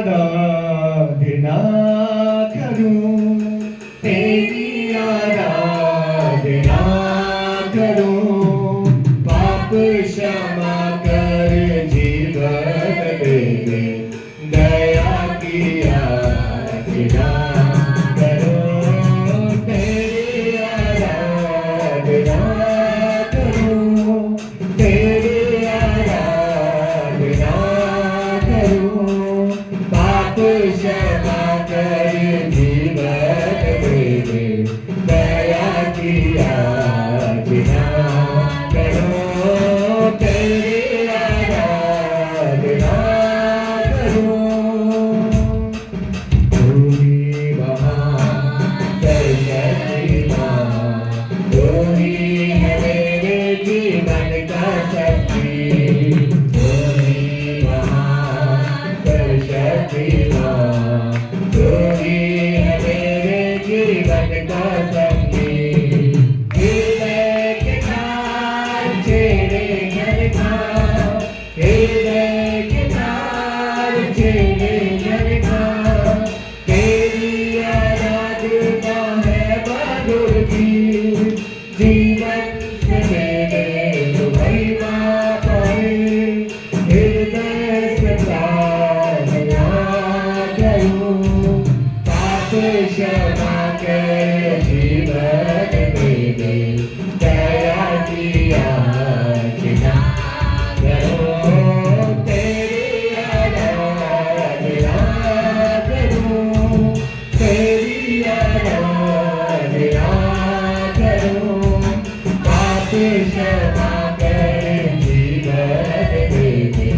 आराधना करूं, तेरी आराधना करूं। पाप क्षमा कर जीवन दे दे, दया की याचना करूं, तेरी आराधना करूं, तेरी आराधना करूं। पाप क्षमा कर जीवन दे दे, दया की याचना करूं, तेरी आराधना करूं। तू ही महान सरस्वती माँ, तू ही है मेरे जीवन का शक्ति। तू ही महान सरस्वती माँ, तू ही है मेरे जीवन का शक्ति। हृदय के तार छेड़े घर का, हृदय के तार छेड़े घर का। तेरी आराधना है बहादुर की, जीवन से मेरे तो महिमा पाए। हृदय से प्रार्थना करूं, पाप क्षमा कर जीवन दे दे, दया की याचना करूं, तेरी आराधना करूं, तेरी आराधना करूं। पाप क्षमा कर जीवन दे दे,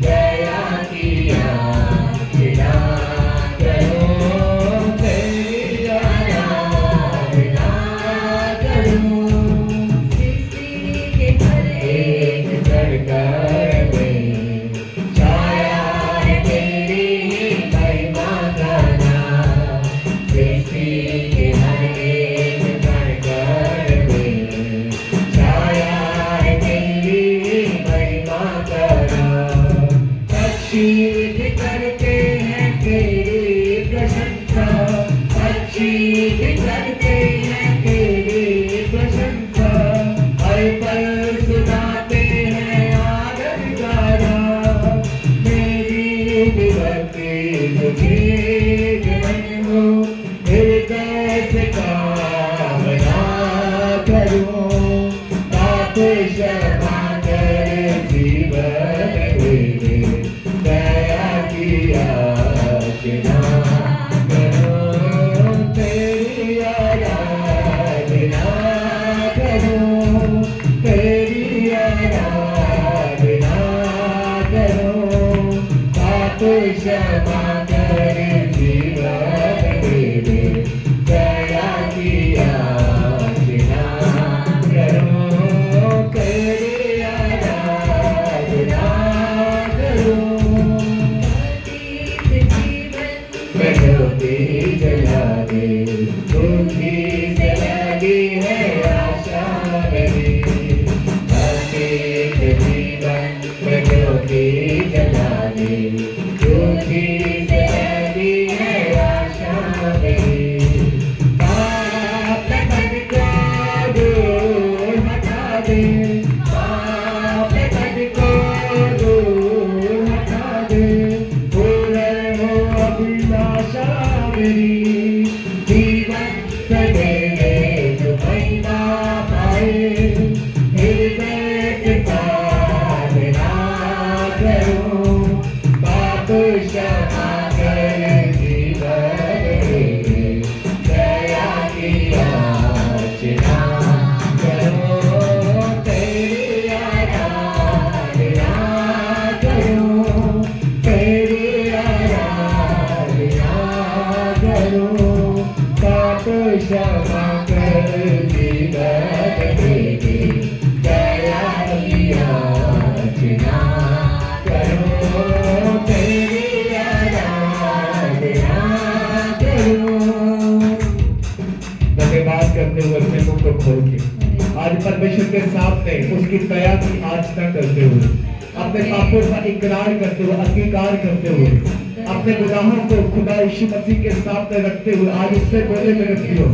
दया की याचना करूं, तेरी आराधना करूं। एक करकर में छाया है तेरी महिमा गाना, सृष्टि के हर एक करकर में छाया है तेरी महिमा गाना। पक्षी भी करते हैं तेरी प्रशंसा, पक्षी भी करते हैं तेरी प्रशंसा। हर पल सुनाते हैं आनंद गाना, मेरी विभक्ति तुझे जीवन हो। हृदय से कामना करूं, पाप क्षमा कर जीवन दे दे, दया की याचना करूं, तेरी आराधना करूं, तेरी आराधना करूं। पाप क्षमा कर जीवन दे दे, दया की याचना करूं, तेरी आराधना करूं। प्रकृति जला दे, तुझी से लगी है आशा मेरी। अतीत जीवन प्रकृति जला दे, तुझी से लगी है आशा मेरी। पाप मन को दूर हटा दे, पाप मन को दूर हटा दे। पूर्ण हो अभिलाषा मेरी, जीवन से मेरे जो महिमा पाए। हृदय से साधना करूं, पाप क्षमा कर जीवन दे दे, दया की याचना करूं, तेरी आराधना करूं, तेरी आराधना करूं। पाप क्षमा कर जीवन दे दे, दया की याचना करूं, तेरी आराधना करूं। धन्यवाद करते हुए अपने मुंह को खोल के आज परमेश्वर के सामने उसकी दया की याचना करते हुए, अपने पापों का इकरार करते हुए, अंगीकार करते हुए अपने गुनाहों को खुदा यीशु मसीह के सामने रखते हुए आज उससे बोले मेरे प्रियो,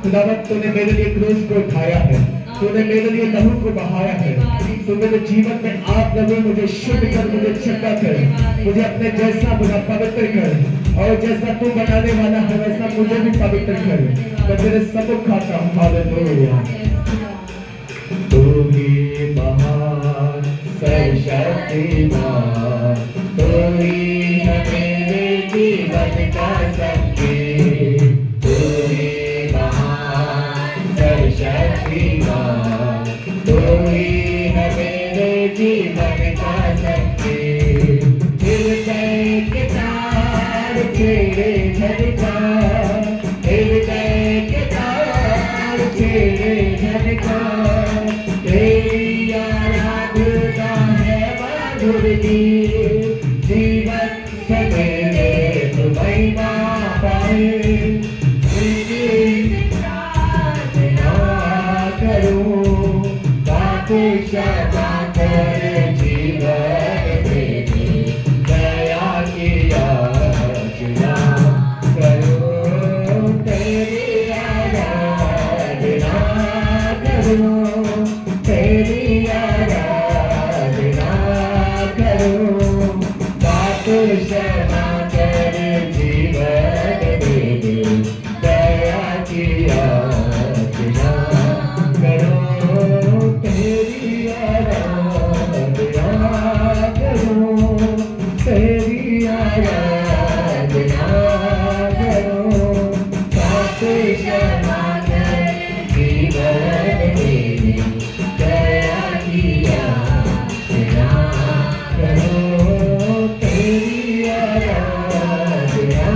खुदावंद तूने मेरे लिए क्रूस को उठाया है, तूने मेरे लिए लहू को बहाया है, तू मेरे जीवन में आप प्रभु मुझे शुद्ध कर, मुझे चंगा कर, मुझे अपने जैसा मुझे पवित्र कर, और जैसा तू बनाने वाला है वैसा मुझे भी पवित्र कर। मैं तेरे सबको खाता हूँ। हालेलुया। तू ही महान सर्वशक्तिमान, तू ही है मेरे जीवन का संगीत, तू ही महान सर्वशक्तिमान, तू ही है मेरे जीवन का संगीत। हृदय के तार छेड़े झटका, हृदय के तार छेड़े झटका, जीवन सवेरे तो महिमा पाए, करूं बातें क्षमा कर जीवन में दया की याचना करूं, तेरी आराधना करूं, तेरी आराधना करूं, बातें क्षमा कर जीवन में दया की याचना करूं, तेरी आराधना करूं, तेरी आराधना करूं, बातें क्षमा कर जीवन में दया की याचना करूं, तेरी आराधना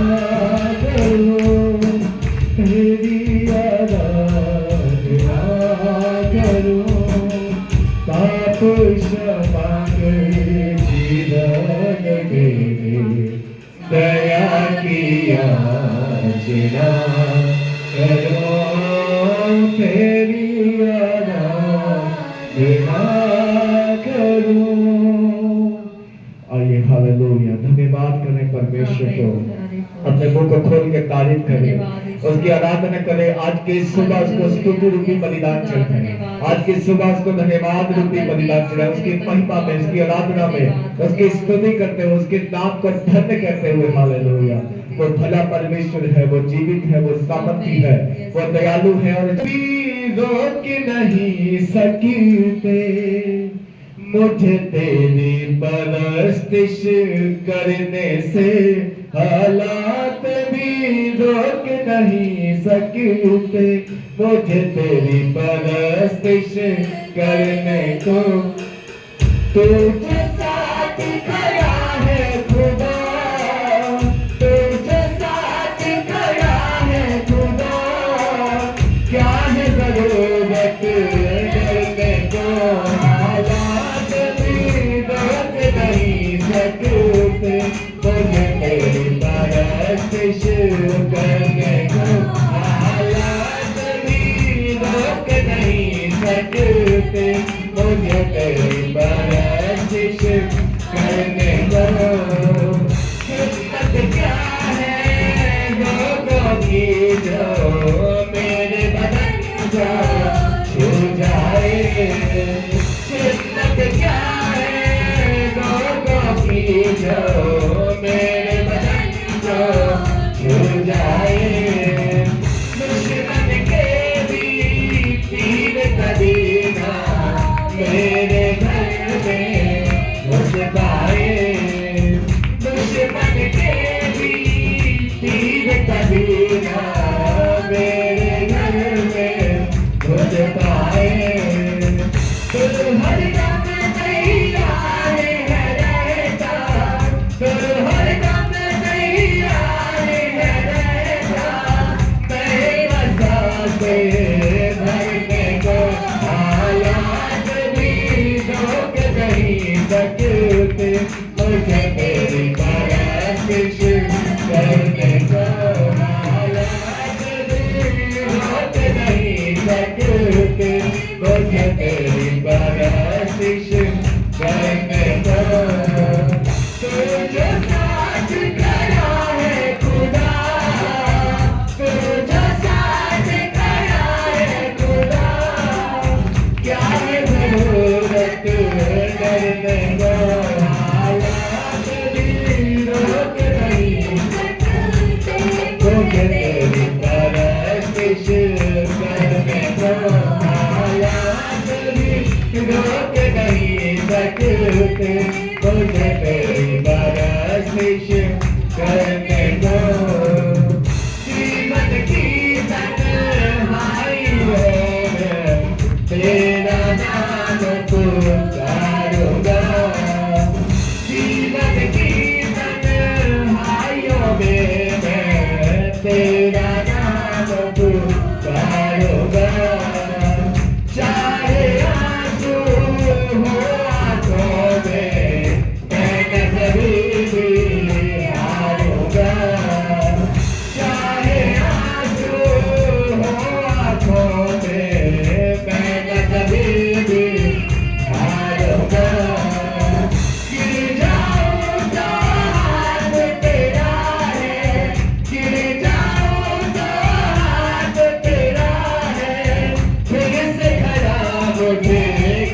करूं, तेरी आराधना करूं, पाप क्षमा कर जीवन में दया की याचना करूं, तेरी आराधना करूं। आइए हालेलुया, धन्यवाद करें परमेश्वर को, अपने मुंह को खोल के तारीफ करें, उसकी आराधना करें। आज की सुबह उसको स्तुति रूपी बलिदान चढ़ाएं, आज की सुबह उसको धन्यवाद रूपी बलिदान चढ़ाएं, उसकी महिमा में, उसकी आराधना में, उसकी स्तुति करते हुए, उसके नाम को धन्य करते हुए। हालेलुया। वो भला परमेश्वर है, वो जीवित है, वो सामर्थी है, वो दयालु है, और रोक नहीं सकते मुझे तेरी परस्तिश करने से, हालात भी रोक नहीं सकते मुझे तेरी परस्तिश करने को। तुझे साथ खड़ा है खुदा, तुझे साथ खड़ा है खुदा, क्या है जरूरत डरने को, हालात भी रोक नहीं सकते मुझे तेरी परस्तिश करने को, हालात भी रोक नहीं सकते मुझे तेरी परस्तिश करने को। हिम्मत क्या है लोगों की जो मेरे बदन को छू जाए, हिम्मत क्या है लोगों की जो मेरे बदन को छू जाए, दुश्मन के भी तीर कदीना मेरे घर में घुस पाए, दुश्मन के भी तीर कदीना मेरे घर में घुस पाए। तुम हर दम तैयार है रहता, तुम हर दम तैयार है रहता, तेरा साथ भरने को, हालात भी रोक नहीं सकते मुझे तेरी परस्तिश करने को, हालात भी रोक नहीं सकते मुझे तेरी परस्तिश करने को। तुझे साथ खड़ा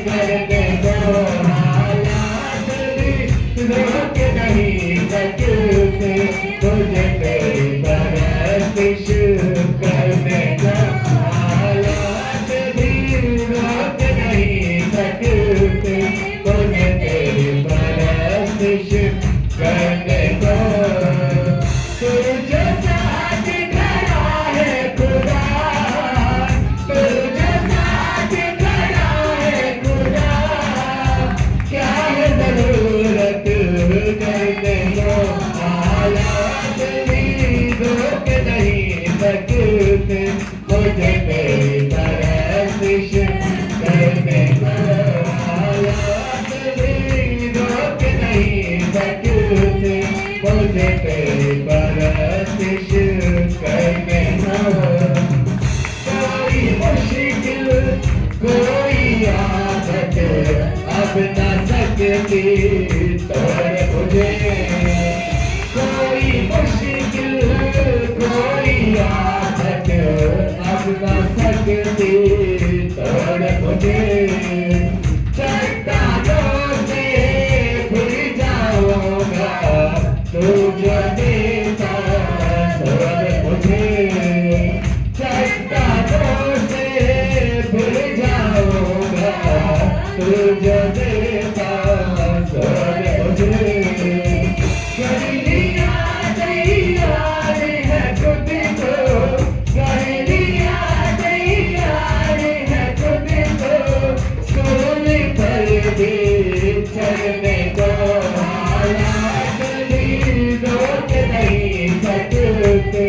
करने को हालात भी रोक नहीं सकते मुझे तेरी परस्तिश करने को हालात भी रोक नहीं सकते मुझे तेरी परस्तिश करने को तुझे साथ खड़ा है खुदा तुझे साथ खड़ा है खुदा क्या है जरूरत करने को हालात भी रोक नहीं सकते मुझे तेरी परस्तिश करने को हालात भी रोक नहीं सकते मुझे तेरी परस्तिश करने को कोई मुश्किल कोई आफत अब न सकती तोड़ मुझे कोई मुश्किल कोई आफत अब न सकती तोड़ मुझे चट्टानों से भूल जाऊंगा तू जो देता तोड़ मुझे चट्टानों से भूल जाऊंगा तू जो देता तोड़ मुझे गलियां तैयार है खुद को गलियां तैयार है खुद को स्कूल पर भी चलने को हालात भी रोक नहीं सकते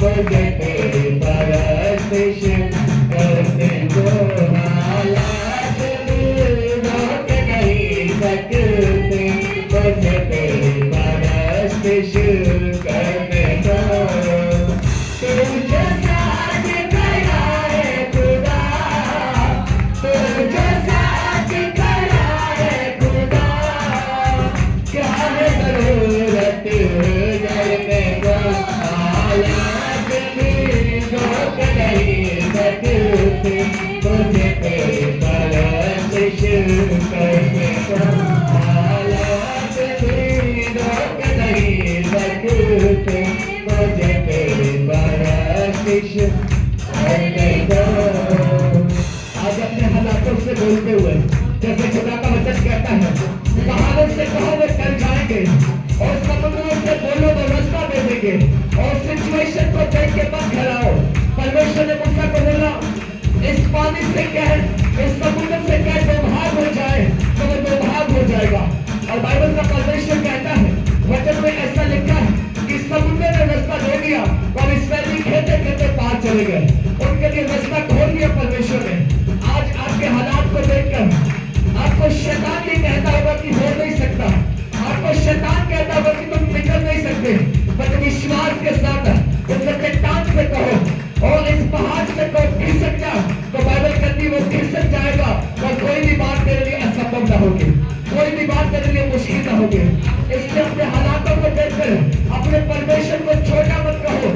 मुझे तेरी परस्तिश करने को हालात भी रोक नहीं सकते मुझे तेरी परस्तिश करने को तुझे साथ खड़ा है खुदा तुझे साथ खड़ा है खुदा क्या है जरूरत करने को हालात भी रोक नहीं सकते मुझे तेरी परस्तिश करने को हालात भी रोक नहीं सकते मुझे तेरी परस्तिश करने को आज अपने हालातों से बोलते हुए जैसे खुदा का वचन कहता है पहाड़ों से कहो वे टल जाएंगे और समुद्रों से बोलो वो रास्ता दे देंगे और सिचुएशन को देख के मत घबराओ परमेश्वर ने मूसा को बोला इस पानी से कह इस समुद्र से कह दो भाग हो जाए तो वो दो भाग हो जाएगा और बाइबल का परमेश्वर कहता है वचन में ऐसा लिखा है कि समुद्र ने रास्ता दे दिया और इस्राएली खेते खेते पार चले गए उनके लिए रास्ता खोल दिया परमेश्वर ने आज आपके हालात को देखकर आपको शैतान ये कहता होगा कि हो नहीं सकता आपको शैतान कहता होगा कि तुम निकल नहीं सकते पर विश्वास के साथ उस चट्टान से कहो और इस पहाड़ से कहो खिसक जा तो बाइबल कहती है वो खिसक जाएगा और कोई भी बात तेरे लिए असंभव न होगी कोई भी बात तेरे लिए मुश्किल न होगी इसलिए अपने हालातों को देखकर अपने परमेश्वर को छोटा मत कहो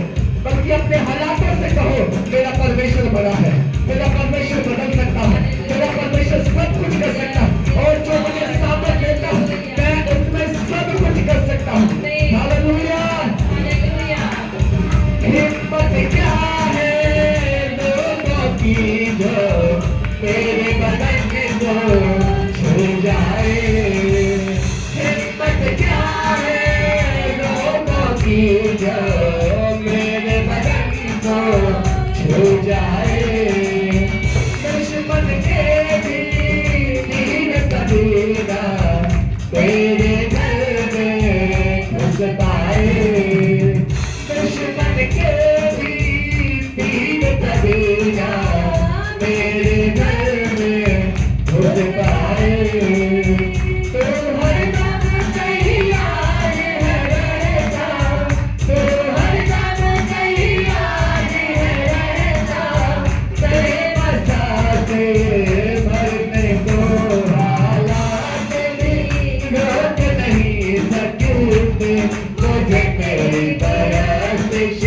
बल्कि अपने हालातों से कहो मेरा परमेश्वर बड़ा है मेरा परमेश्वर बदल सकता है मेरा परमेश्वर सब कुछ कर सकता है और जो मुझे सामने देता है मैं उसमें सब कुछ कर सकता हूँ हालेलुया हिम्मत क्या है लोगों की जो तेरे बदन को छू जाए हिम्मत क्या है लोगों की जो मेरे बदन को छू जाए दुश्मन के भी तीर कबीरा तेरे घर में घुस पाए दुश्मन के भी तीर कबीरा तेरे घर में घुस पाए तो हर दम तैयार है रहता तो हर दम तैयार है रहता तेरे बसा से भरने को हालात भी रोक नहीं सकते मुझे तेरी परस्तिश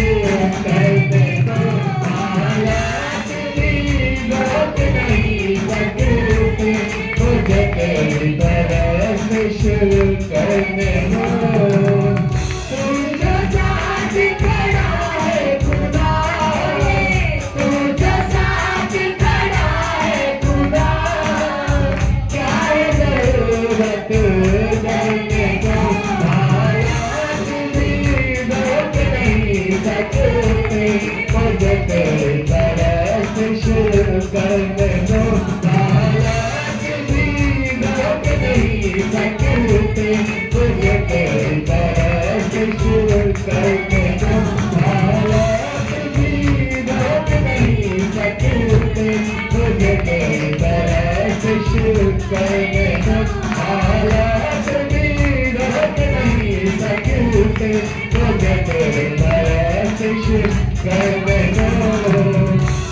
करने को हालात भी रोक नहीं सकते सकते, तुझे तेरी परस्तिश करके तो हालात भी रोक नहीं सकते, तुझे तेरी परस्तिश करके तो हालात भी रोक नहीं सकते, तुझे तेरी परस्तिश करके तो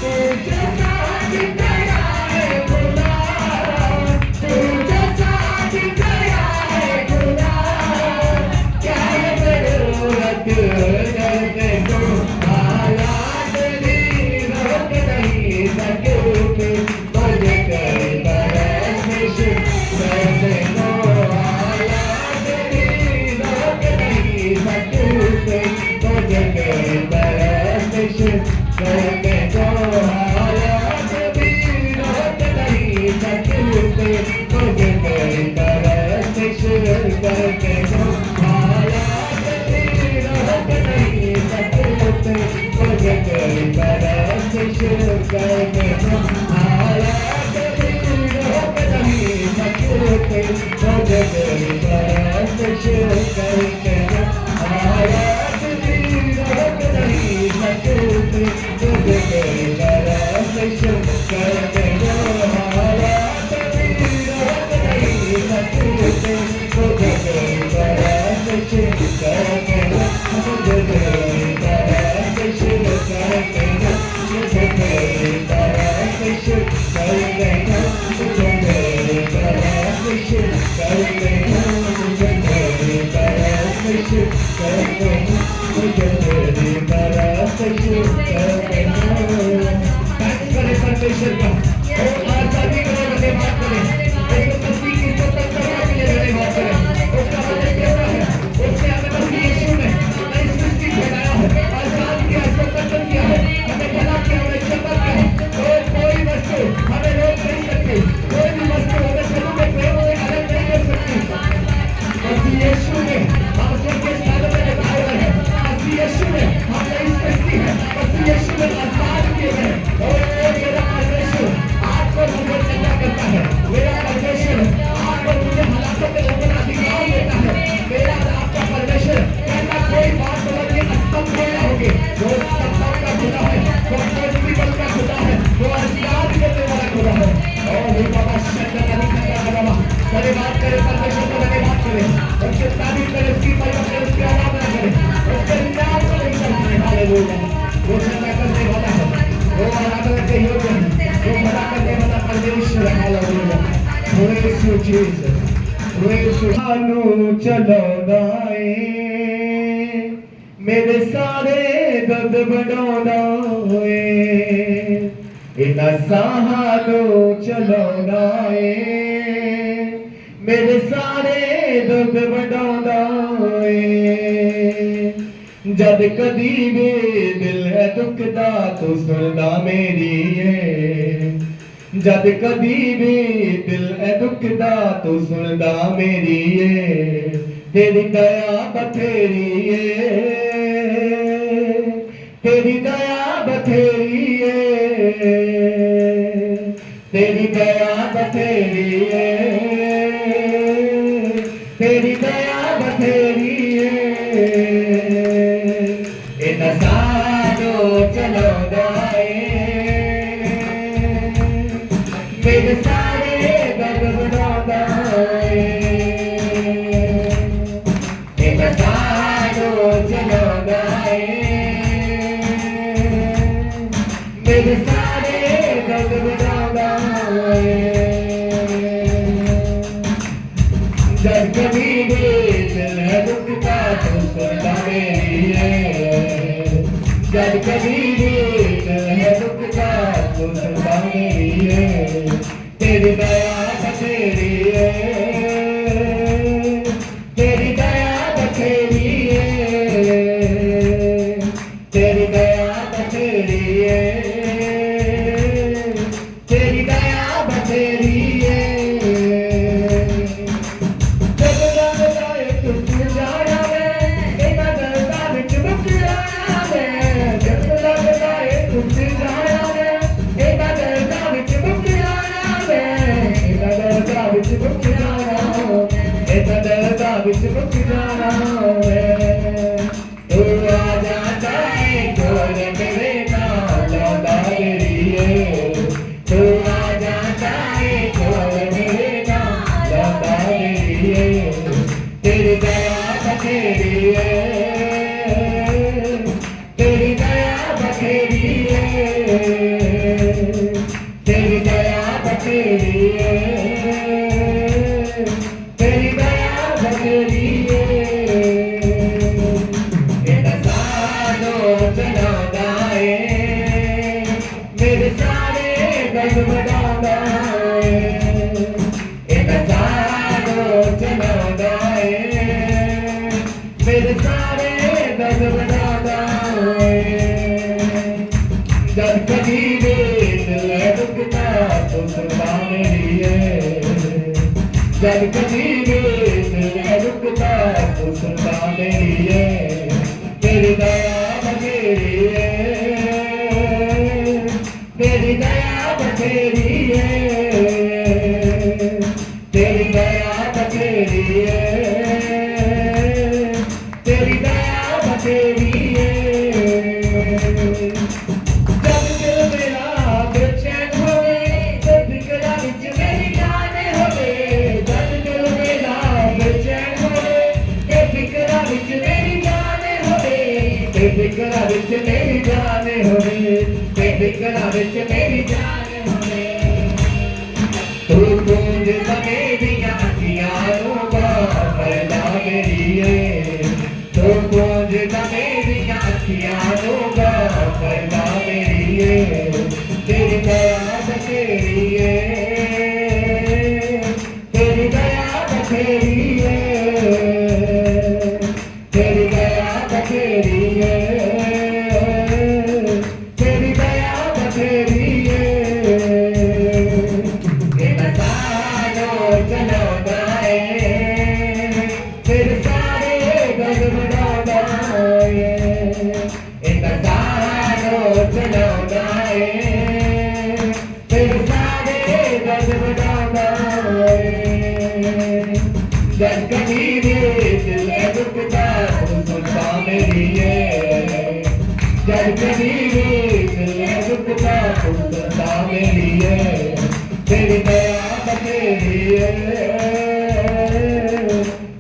तुझे साथ गया है खुदा, तुझे साथ गया है खुदा, क्या है जरूरत करने को, हालात भी रोक नहीं सकते, तुझे तेरी परस्तिश करने को, हालात भी रोक नहीं सकते, तुझे तेरी परस्तिश करने को, हालात भी रोक नहीं सकते, तुझे तेरी परस्तिश करने को, हालात भी रोक नहीं सकते, तुझे तेरी परस्तिश करने को, हालात भी रोक नहीं सकते, तुझे तेरी परस्तिश करने को, हालात भी रोक नहीं सकते, तुझे तेरी परस्तिश करने को, हालात भी रोक नहीं सकते, तुझे तेरी परस्तिश करने को, तुझे तेरी परस्तिश करने को, तुझे तेरी परस्तिश करने को, तुझे तेरी परस्तिश करने को, तुझे तेरी परस्तिश करने को, तुझे तेरी परस्तिश करने को। तारीफ करें परमेश्वर का, और आजादी के लिए धन्यवाद करें, उसको मसीह की स्वतंत्रता के लिए धन्यवाद करें, उसका वचन कहता है, उसने हमें मसीह यीशु में नई सृष्टि बनाया है, आजाद किया, स्वतंत्र किया है, हमें बना किया, हमें क्षमा किया है, और कोई वस्तु हमें रोक नहीं सकती, कोई भी वस्तु हमें प्रभु के प्रेम से अलग नहीं कर सकती। मसीह यीशु में हम स्वर्गीय स्थानों में बिठाए हुए हैं, मसीह यीशु में हम नई सृष्टि है, मसीह यीशु में आजाद किए गए हैं, और मेरा परमेश्वर आपको मुझे चंगा करता है, मेरा परमेश्वर आपको मुझे हालातों के ऊपर अधिकार देता है, मेरा आपका परमेश्वर कहता कोई बात समझ के अस्तंभ हो जाओगे, वो सत्ता का खुदा है, वो पॉजिटिव का खुदा है, वो आजाद करने वाला खुदा है। और ये बाबा शंकर नहीं करता बाबा, धन्यवाद करें परमेश्वर को, धन्यवाद करें, उसके तारीफ करें, उसकी महिमा करें, उसकी आराधना करें, उसके नाम को लेकर करें। हालेलुया। वो चंगा करने वाला है, वो आराधना के योग्य है, वो भला करने वाला परमेश्वर है। Hallelujah. Praise you Jesus, praise you. आनो चलो गाए मेरे सारे दर्द बढ़ाना होए, इन सहानो चलो गाए मेरे सारे दर्द बढ़ाना होए, जद कदी वे दिल है दुखदा तो सुनदा मेरी है, जद कदी वे दिल है दुखदा तो सुनदा मेरी है, तेरी दया बथेरी है, तेरी दया बथेरी है, तेरी दया बथेरी है, तेरी दया बथेरी है, इन सालों चलो गाए मेरे सारे दर्द बढ़ाए, इन सालों चलो गाए मेरे सारे दर्द बढ़ाए, जब कभी भी दिल है दुखता तो सुनता मेरी है, जब कभी भी दिल है दुखता तो सुनता मेरी है, तेरी दया बथेरी है, तेरी दया बथेरी है, तेरी दया बथेरी है, तेरी दया बथेरी है, जब लगदा है तुझ जाना है, इना दर्दा विच मुक जाना है, जब लगदा है तुझ जाना है, इना दर्दा विच मुक जाना है, इना दर्दा विच मुक जाना है, इना दर्दा विच मुक जाना है। तू आ जाता है कोर मेरे नाल लौंदा मेरिए, तू आ जाता है कोर मेरे नाल लौंदा मेरिए। तेरी दया बखेरी है, तेरी दया बखेरी है, तेरी दया बखेरी है, तेरी दया बखेरी है। इतना सालो चलांदा है, मेरे सारे दर्द बढ़ांदा है। इतना सालो चलांदा है, मेरे सारे दर्द बढ़ांदा है। जब कभी भी दिल रुकता तो सुनता मेरी है, जब कभी भी दिल रुकता तो सुनता मेरी है। तेरी दया बखेरी है, तेरी दया बखेरी है, तेरी दया बखेरी है, तेरी दया बखेरी है। जब दिल मेरा बेचैन होवे, ते फिकरा विच मेरी जान होवे। जब दिल मेरा बेचैन होवे, ते फिकरा विच मेरी जान होवे, ते फिकरा विच मेरी जान होवे, ते फिकरा विच मेरी जान होवे। तू गूंज मेरियां अखियां नूं भरदा मेरी है, तू गूंज मेरियां अखियां नूं भरदा मेरी है। तेरी दया बखेरी है, तेरी दया बखेरी है, तेरी दया बखेरी है, तेरी दया बखेरी है। इतना सालो चलांदा है, तेरे सारे दर्द बढ़ांदा है। इतना सालो चलांदा है, तेरे सारे दर्द बढ़ांदा है। जब कभी भी दिल रुकता तो सुनता मेरी है, जब कभी भी दिल रुकता तो सुनता मेरी है। तेरी दया बखेरी है,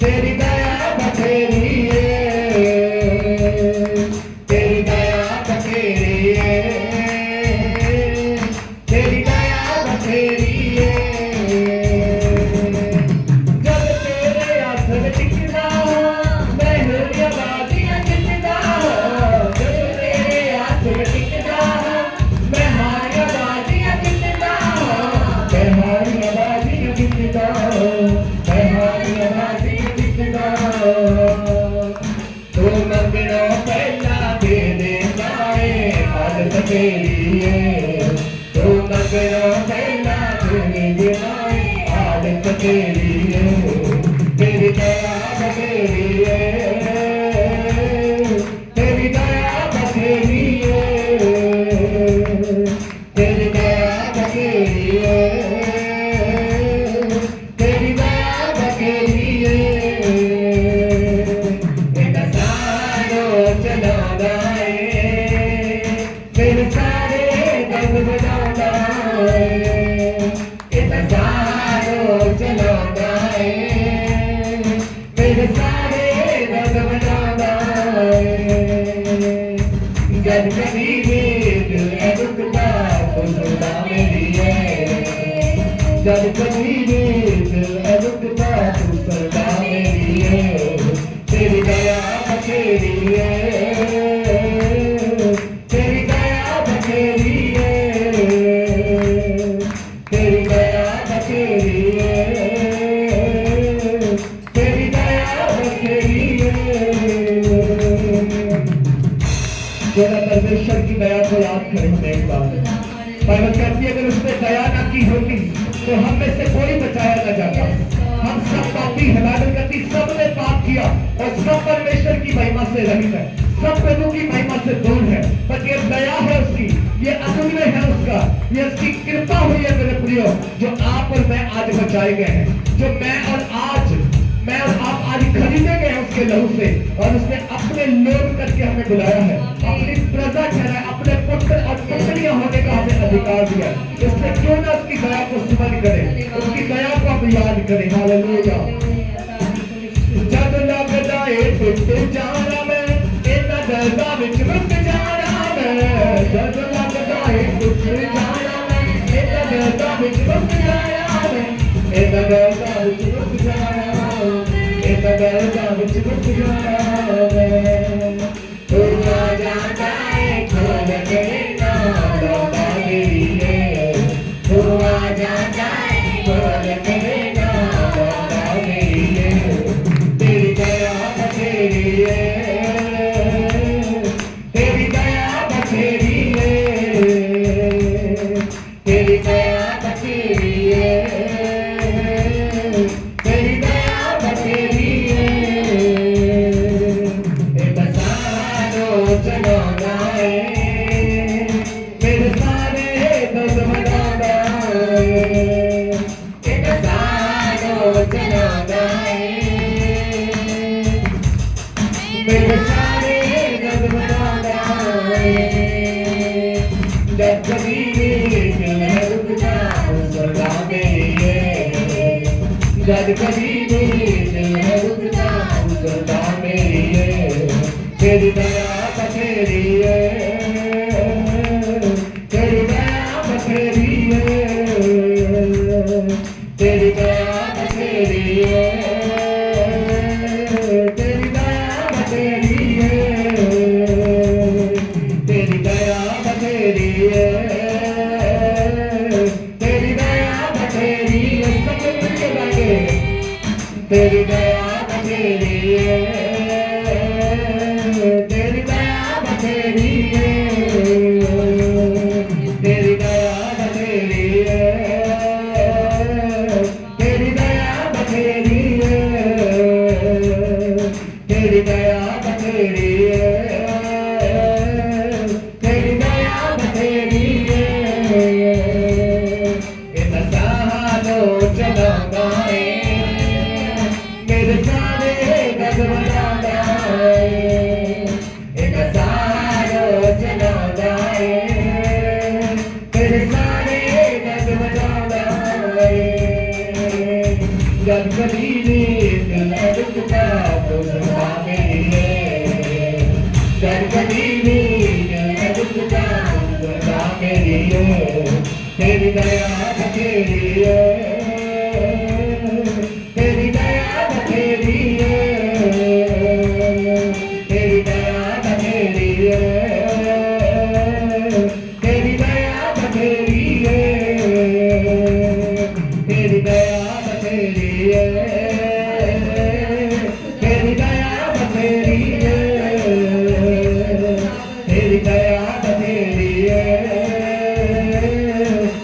तेरी दया बखेरी है, तेरी दया बखेरी है, तेरी दया बखेरी है। जब तेरे हाथ में टिकदा मैं मेरी आबादियां जिंदा, जब तेरे हाथ में टिकदा मैं हारी आबादियां जिंदा, मैं हारी आबादियां जिंदा, मैं हारी आबादियां जिंदा। तू मंगणों पहला दे देता है, आदत तेरी है। तू मंगणों पहला दे देता है, आदत तेरी है। तेरी दया बखेरी है, तेरी दया बखेरी है, तेरी दया बखेरी है, तेरी दया बखेरी है। इतना सालो चलांदा है, मेरे सारे दर्द बढ़ांदा है। इतना सालो चलांदा है, मेरे सारे दर्द बढ़ांदा है। जब कभी भी दिल रुकता तो सुनता मेरी है, जब कभी भी दिल रुकता तो सुनता मेरी है। तेरी दया बखेरी है, तेरी दया बखेरी है, तेरी दया बखेरी है, तेरी दया बखेरी है। जरा परमेश्वर की दया को याद करें हम एक बार। बाइबल कहती है अगर उसने दया ना की होती तो हम में से कोई बचाया न जाता। हम सब पापी हैं, बाइबल कहती सबने पाप किया और सब परमेश्वर की महिमा से रहित है, सब प्रभु की महिमा से दूर है। पर ये दया है उसकी, ये अतुल्य है उसका, ये उसकी कृपा हुई है मेरे प्रियो, जो आप और मैं आज बचाए गए हैं, जो मैं और आज मैं और आप आज खरीदे गए हैं उसके लहू से, और उसने अपने लोग करके हमें बुलाया है, अपनी प्रजा ठहराया, अपने पुत्र और पुत्रियां होने का हमें अधिकार दिया। इसलिए क्यों ना उसकी दया को स्मरण करें, उसकी दया को आप याद करें। हालेलुया। जब लगदा है टुट जाना मैं इन्ना दर्दा विच रुक जाना मैं, जब लगदा है टुट जाना मैं इन्ना दर्दा विच रुक जाना मैं, इन्ना दर्दा विच रुक जाना, इन्ना दर्दा विच रुक जाना मैं। तू आ जाता है खोल के ना लौटा मेरी है, तू आ जाता है खोल के ना लौटा मेरी है। तेरी दया बथेरी है, तेरी दया बथेरी है, तेरी दया बथेरी है, तेरी दया बथेरी है। एक सारो चलाना है मेरे सारे दर्द मनाना है, एक सारो चलाना है मेरे सारे दर्द मनाना है। जब कभी दिल में रुक जाऊं सदा मेरी है, जब कभी दिल में रुक जाऊं सदा मेरी है। तेरी दया बथेरी है, तेरी दया बथेरी है, तेरी दया बथेरी है, तेरी दया बथेरी है, तेरी दया बथेरी है, तेरी दया बथेरी है। सब मिलके गाएंगे। तेरी दया बथेरी है, तेरी दया बथेरी है, तेरी दया बथेरी है, तेरी दया बथेरी है, तेरी दया बथेरी है, तेरी दया बथेरी है। इन सालों चलाना है मेरे सारे दर्द मनाना है, इन सालों चलाना है मेरे सारे दर्द मनाना है। जब कभी दिल में रुकता तो सदा मेरी है, जब कभी दिल में रुकता तो सदा मेरी है। तेरी दया बथेरी है, तेरी दया बथेरी है, तेरी दया बथेरी है, तेरी दया बथेरी है, तेरी दया बथेरी है, तेरी दया बथेरी है, तेरी दया बथेरी है,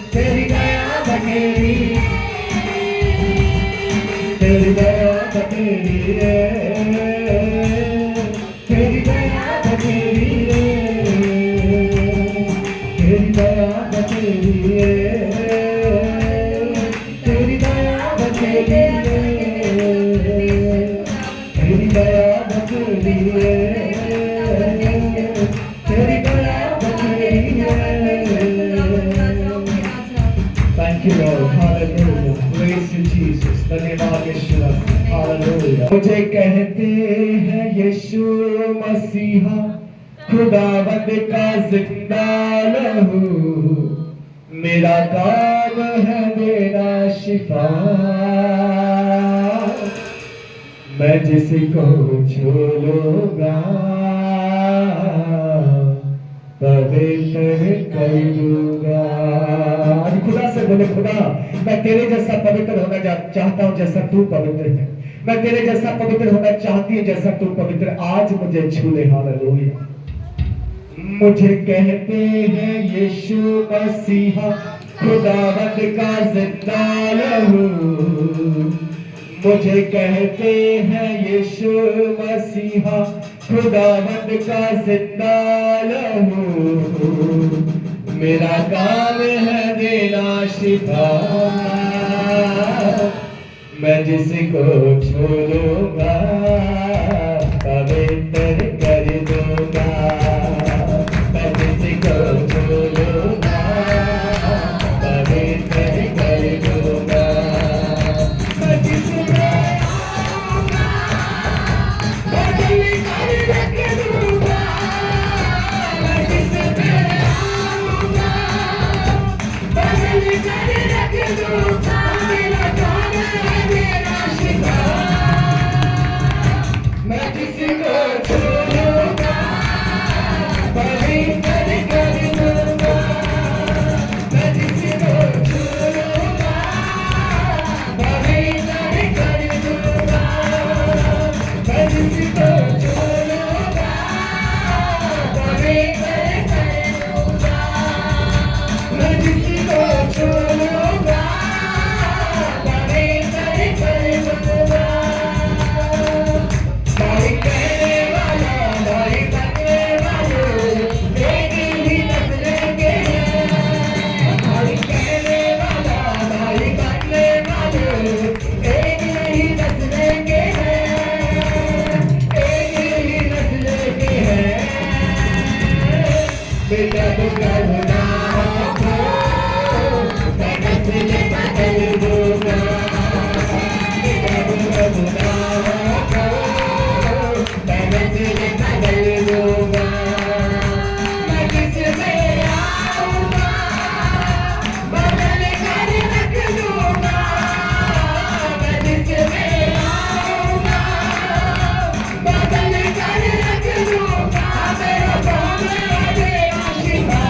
तेरी दया बथेरी, तेरी दया बथेरी है, तेरी दया बथेरी है, तेरी दया बथेरी है, तेरी दया बथेरी है, तेरी दया बथेरी है, तेरी दया बथेरी है। Thank you Lord, hallelujah, praise you Jesus, धन्यवाद यीशु, hallelujah। मुझे कहते हैं यीशु मसीहा खुदावंद का जिंदा लहू, मेरा काम है देना शिफा, मैं जिसको छू लूंगा पवित्र कर दूंगा। आज खुदा से बोले, खुदा मैं तेरे जैसा पवित्र होना चाहता हूँ जैसा तू पवित्र है, मैं तेरे जैसा पवित्र होना चाहती हूँ जैसा तू पवित्र, आज मुझे छू ले। हालेलुया। मुझे कहते हैं यीशु मसीहा खुदावंद का जिंदा लहू, मुझे कहते हैं यीशु मसीहा खुदावंद का जिंदा लहू, मेरा काम है देना शिफा, मैं जिसको छू लूंगा पवित्र कर दूंगा। मैं जिसको छू लूंगा पवित्र कर दूंगा। मैं जिसको बदल कर रख दूंगा। मैं जिसको बदल कर रख दूंगा। मेरा जान है मेरा शिवा। मैं जिसको छू लूंगा पवित्र कर दूंगा। मैं जिसको छू लूंगा पवित्र कर दूंगा। मैं जिसको छू लूंगा पवित्र कर दूंगा। मैं जिसको छू लूंगा पवित्र कर दूंगा। भाई कहने वाला भाई बनने वाले एक ही नस्ल के हैं। भाई कहने वाला भाई बनने वाले एक ही नस्ल के हैं। एक ही नस्ल के हैं। बेटा तो कहना हो मैं नस्ल बदल दूंगा। बेटा तो कहना हो मैं नस्ल बदल दूंगा। मैं जिसमें आऊंगा बदल कर रख दूंगा। मैं जिसमें आऊंगा बदल कर रख दूंगा। मेरा बाप है मेरा शिवा।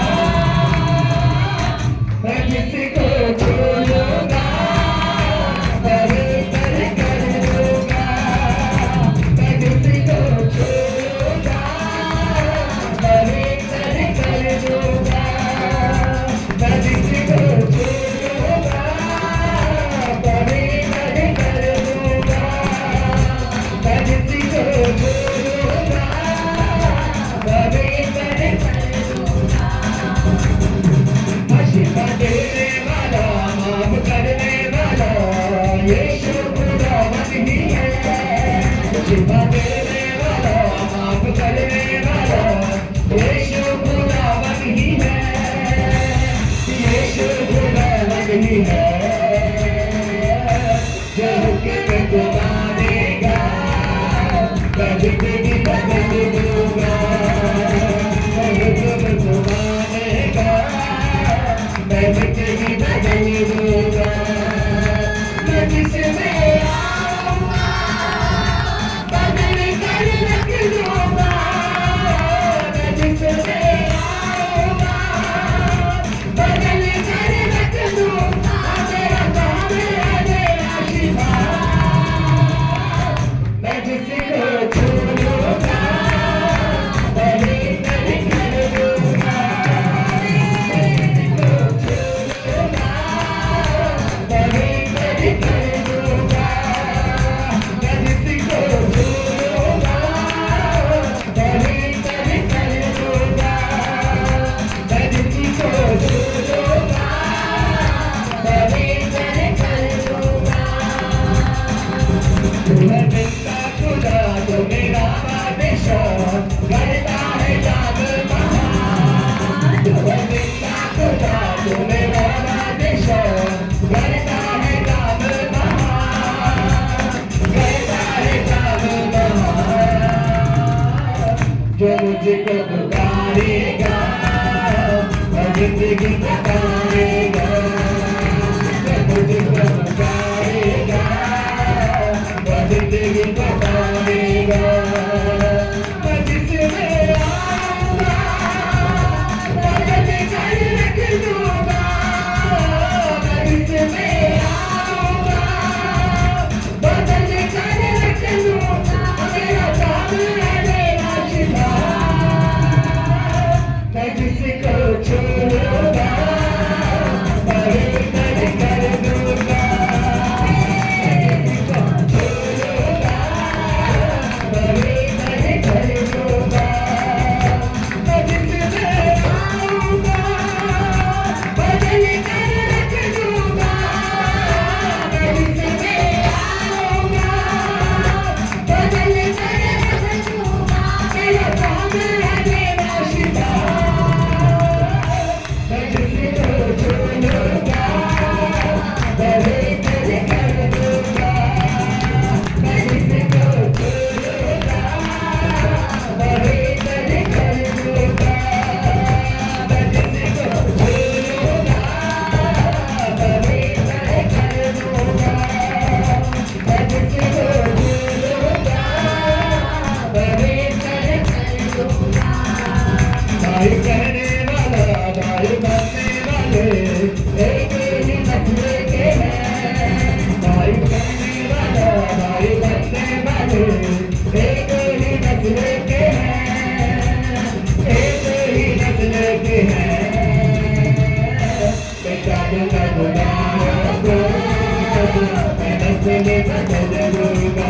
बदल दूंगा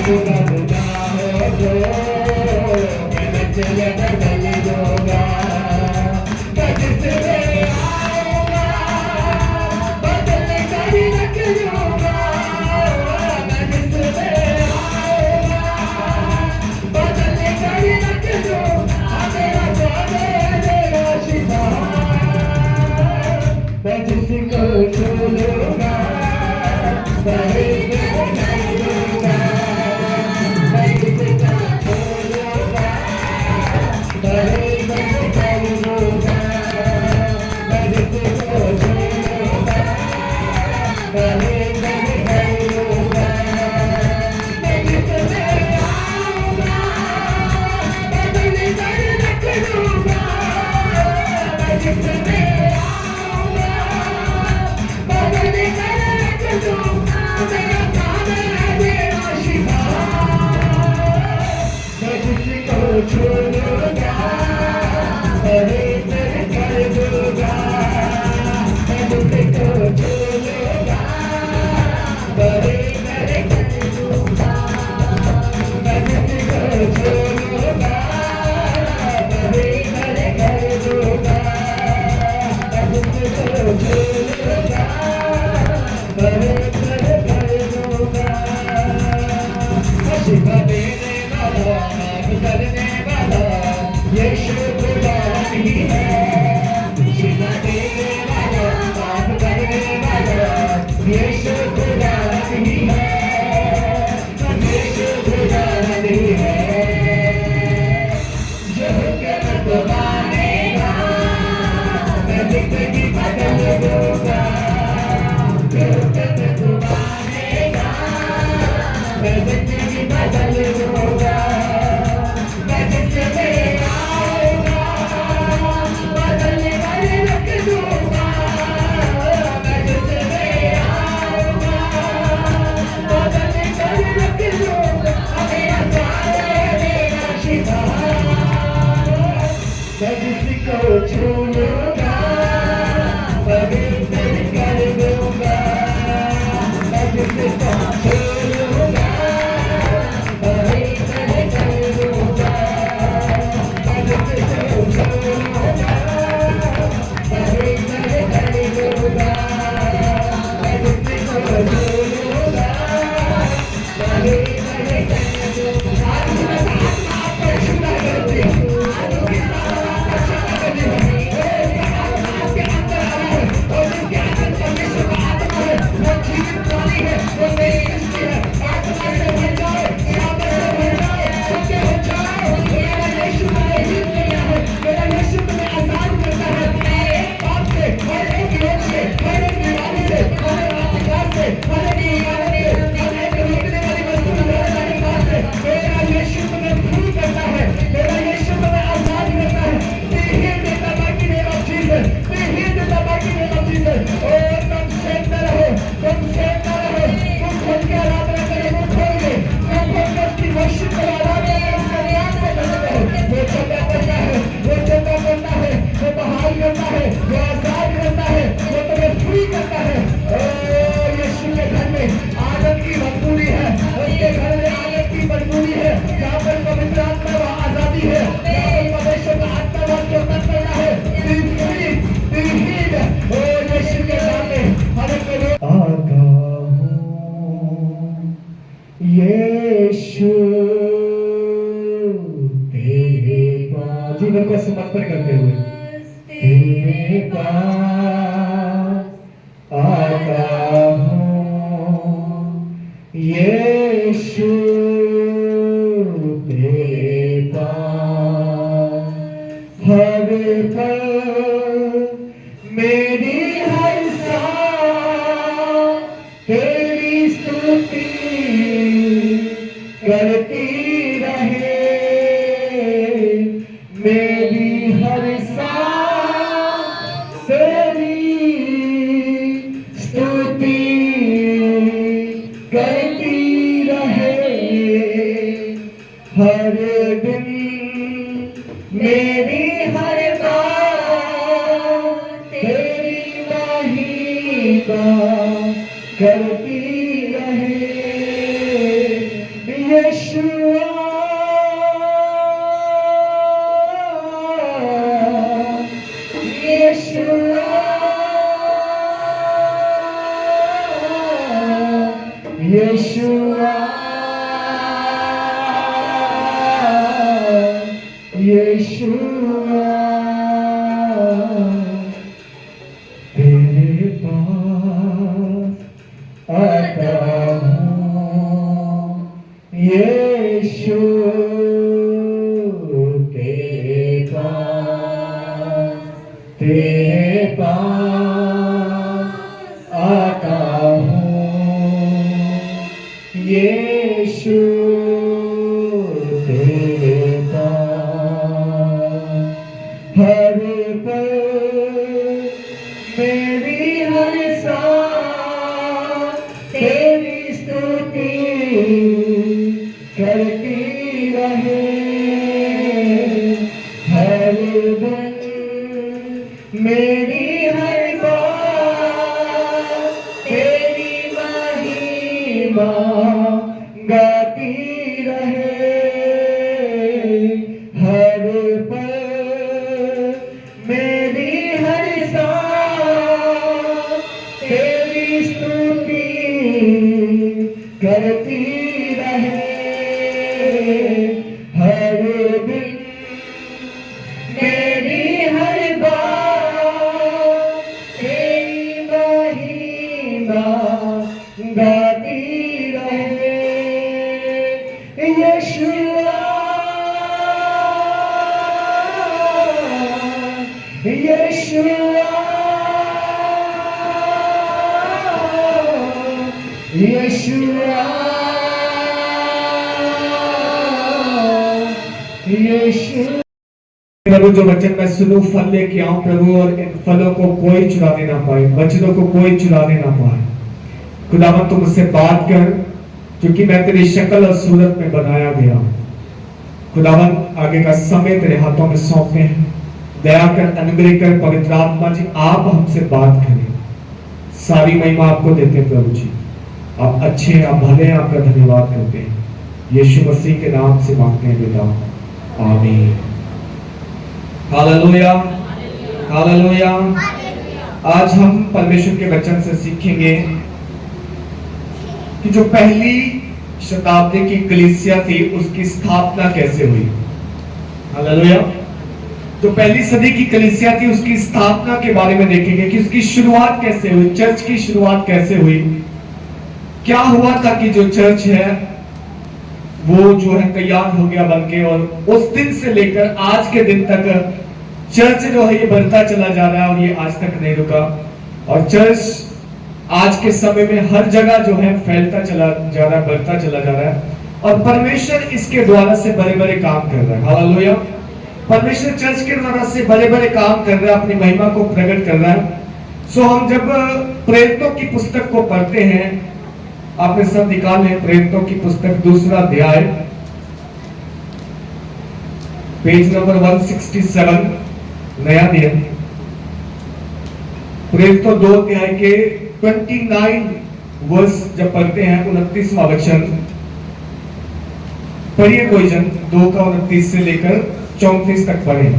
दूंगा दूंगा हो जो मैं चले बदल दूंगा जिससे आऊंगा बदल कर रख दूंगा मैं जिससे आऊंगा बदल कर रख दूंगा मेरा मेरा शिफा मैं जिसको छोड़ूंगा वही मैं दूंगा मैं जिसको छोड़ूंगा वही मैं दूंगा मैं जिसको छोड़ूंगा वही मैं दूंगा मैं जिससे आऊंगा बदल कर रख दूंगा मैं जिससे आऊंगा बदल कर रख दूंगा मेरा काम है मेरा शिफा मैं जिसको छोड़ूंगा वही मैं कर दूंगा मैं जिसको छोड़ूंगा वही मैं कर दूंगा मैं जिसको छोड़ूंगा वही मैं कर दूंगा मैं जिसको छोड़ूंगा वही मैं कर दूंगा शिफा देने वाला माफ करने वाला यीशु खुदा ही है शिफा देने वाला माफ करने वाला यीशु खुदा ही है यीशु खुदा ही है जो हुक्म तो मानेगा मैं जिंदगी बदल दूंगा जो हुक्म तो मानेगा मैं जिंदगी बदल दूंगा मैं जिससे आऊंगा बदल कर रख दूंगा मैं जिससे आऊंगा बदल कर रख दूंगा मेरा प्यार मेरा शिफा मैं जिसको छोड़ूंगा पवित्र कर दूंगा मैं जिसको छोड़ूंगा यीशु तेरे पास जीवन को समर्पण करते हुए तेरे पास आता हूँ यीशु तेरे पास हर पल मेरी हर सांस तेरी स्तुति करती रहे मेरी हर सांस तेरी स्तुति करती रहे हर दिन मेरी हर बात तेरी महिमा करती यशुआ यशुआ यशुआ यशुआ तेरे पास आता हूँ यीशु तेरे पास आता हूँ यीशु तेरे पास हर पल मेरी हर सांस तेरी स्तुति करती रहे हर दिन मेरी हर बात तेरी महिमा गाती रहे हर पल मेरी हर सांस तेरी स्तुति करती रहे हर दिन मेरी हर बात तेरी महिमा गाती रहे यशुआ यशुआ यशुआ यशु प्रभु जो वचन मैं सुनूं फल लेके आऊं प्रभु और इन फलों को कोई चुराने ना पाए वचनों को कोई चुराने ना पाए खुदावन तू मुझसे बात कर क्योंकि मैं तेरी शक्ल और सूरत में बनाया गया खुदावन आगे का समय तेरे हाथों में सौंपते हैं दया कर अनुग्रह कर पवित्र आत्मा जी आप हमसे बात करें सारी महिमा आपको देते हैं प्रभु जी आप अच्छे आप भले आपका धन्यवाद करते हैं यीशु मसीह के नाम से मांगते हैं पिता आमीन हालेलुया हालेलुया आज हम परमेश्वर के वचन से सीखेंगे कि जो पहली शताब्दी की कलीसिया थी उसकी स्थापना कैसे हुई हालेलुया जो पहली सदी की कलीसिया थी उसकी स्थापना के बारे में देखेंगे कि उसकी शुरुआत कैसे हुई चर्च की शुरुआत कैसे हुई क्या हुआ था कि जो चर्च है वो जो है तैयार हो गया बनके और उस दिन से लेकर आज के दिन तक चर्च जो है ये बढ़ता चला जा रहा है और ये आज तक नहीं रुका और चर्च आज के समय में हर जगह जो है फैलता चला जा रहा है बढ़ता चला जा रहा है और परमेश्वर इसके द्वारा से बड़े बड़े काम कर रहा है हालेलुया परमेश्वर चर्च के द्वारा से बड़े बड़े काम कर रहा है अपनी महिमा को प्रकट कर रहा है सो हम जब प्रेरितों की पुस्तक को पढ़ते हैं आपने सब निकाले प्रेरितों की पुस्तक दूसरा अध्याय पेज नंबर 167 नया नियम प्रेरितों 2 अध्याय के 29 वर्ष जब पढ़ते हैं 29वां वचन पढ़िए कोई जन 2 का 29 से लेकर 34 तक पढ़े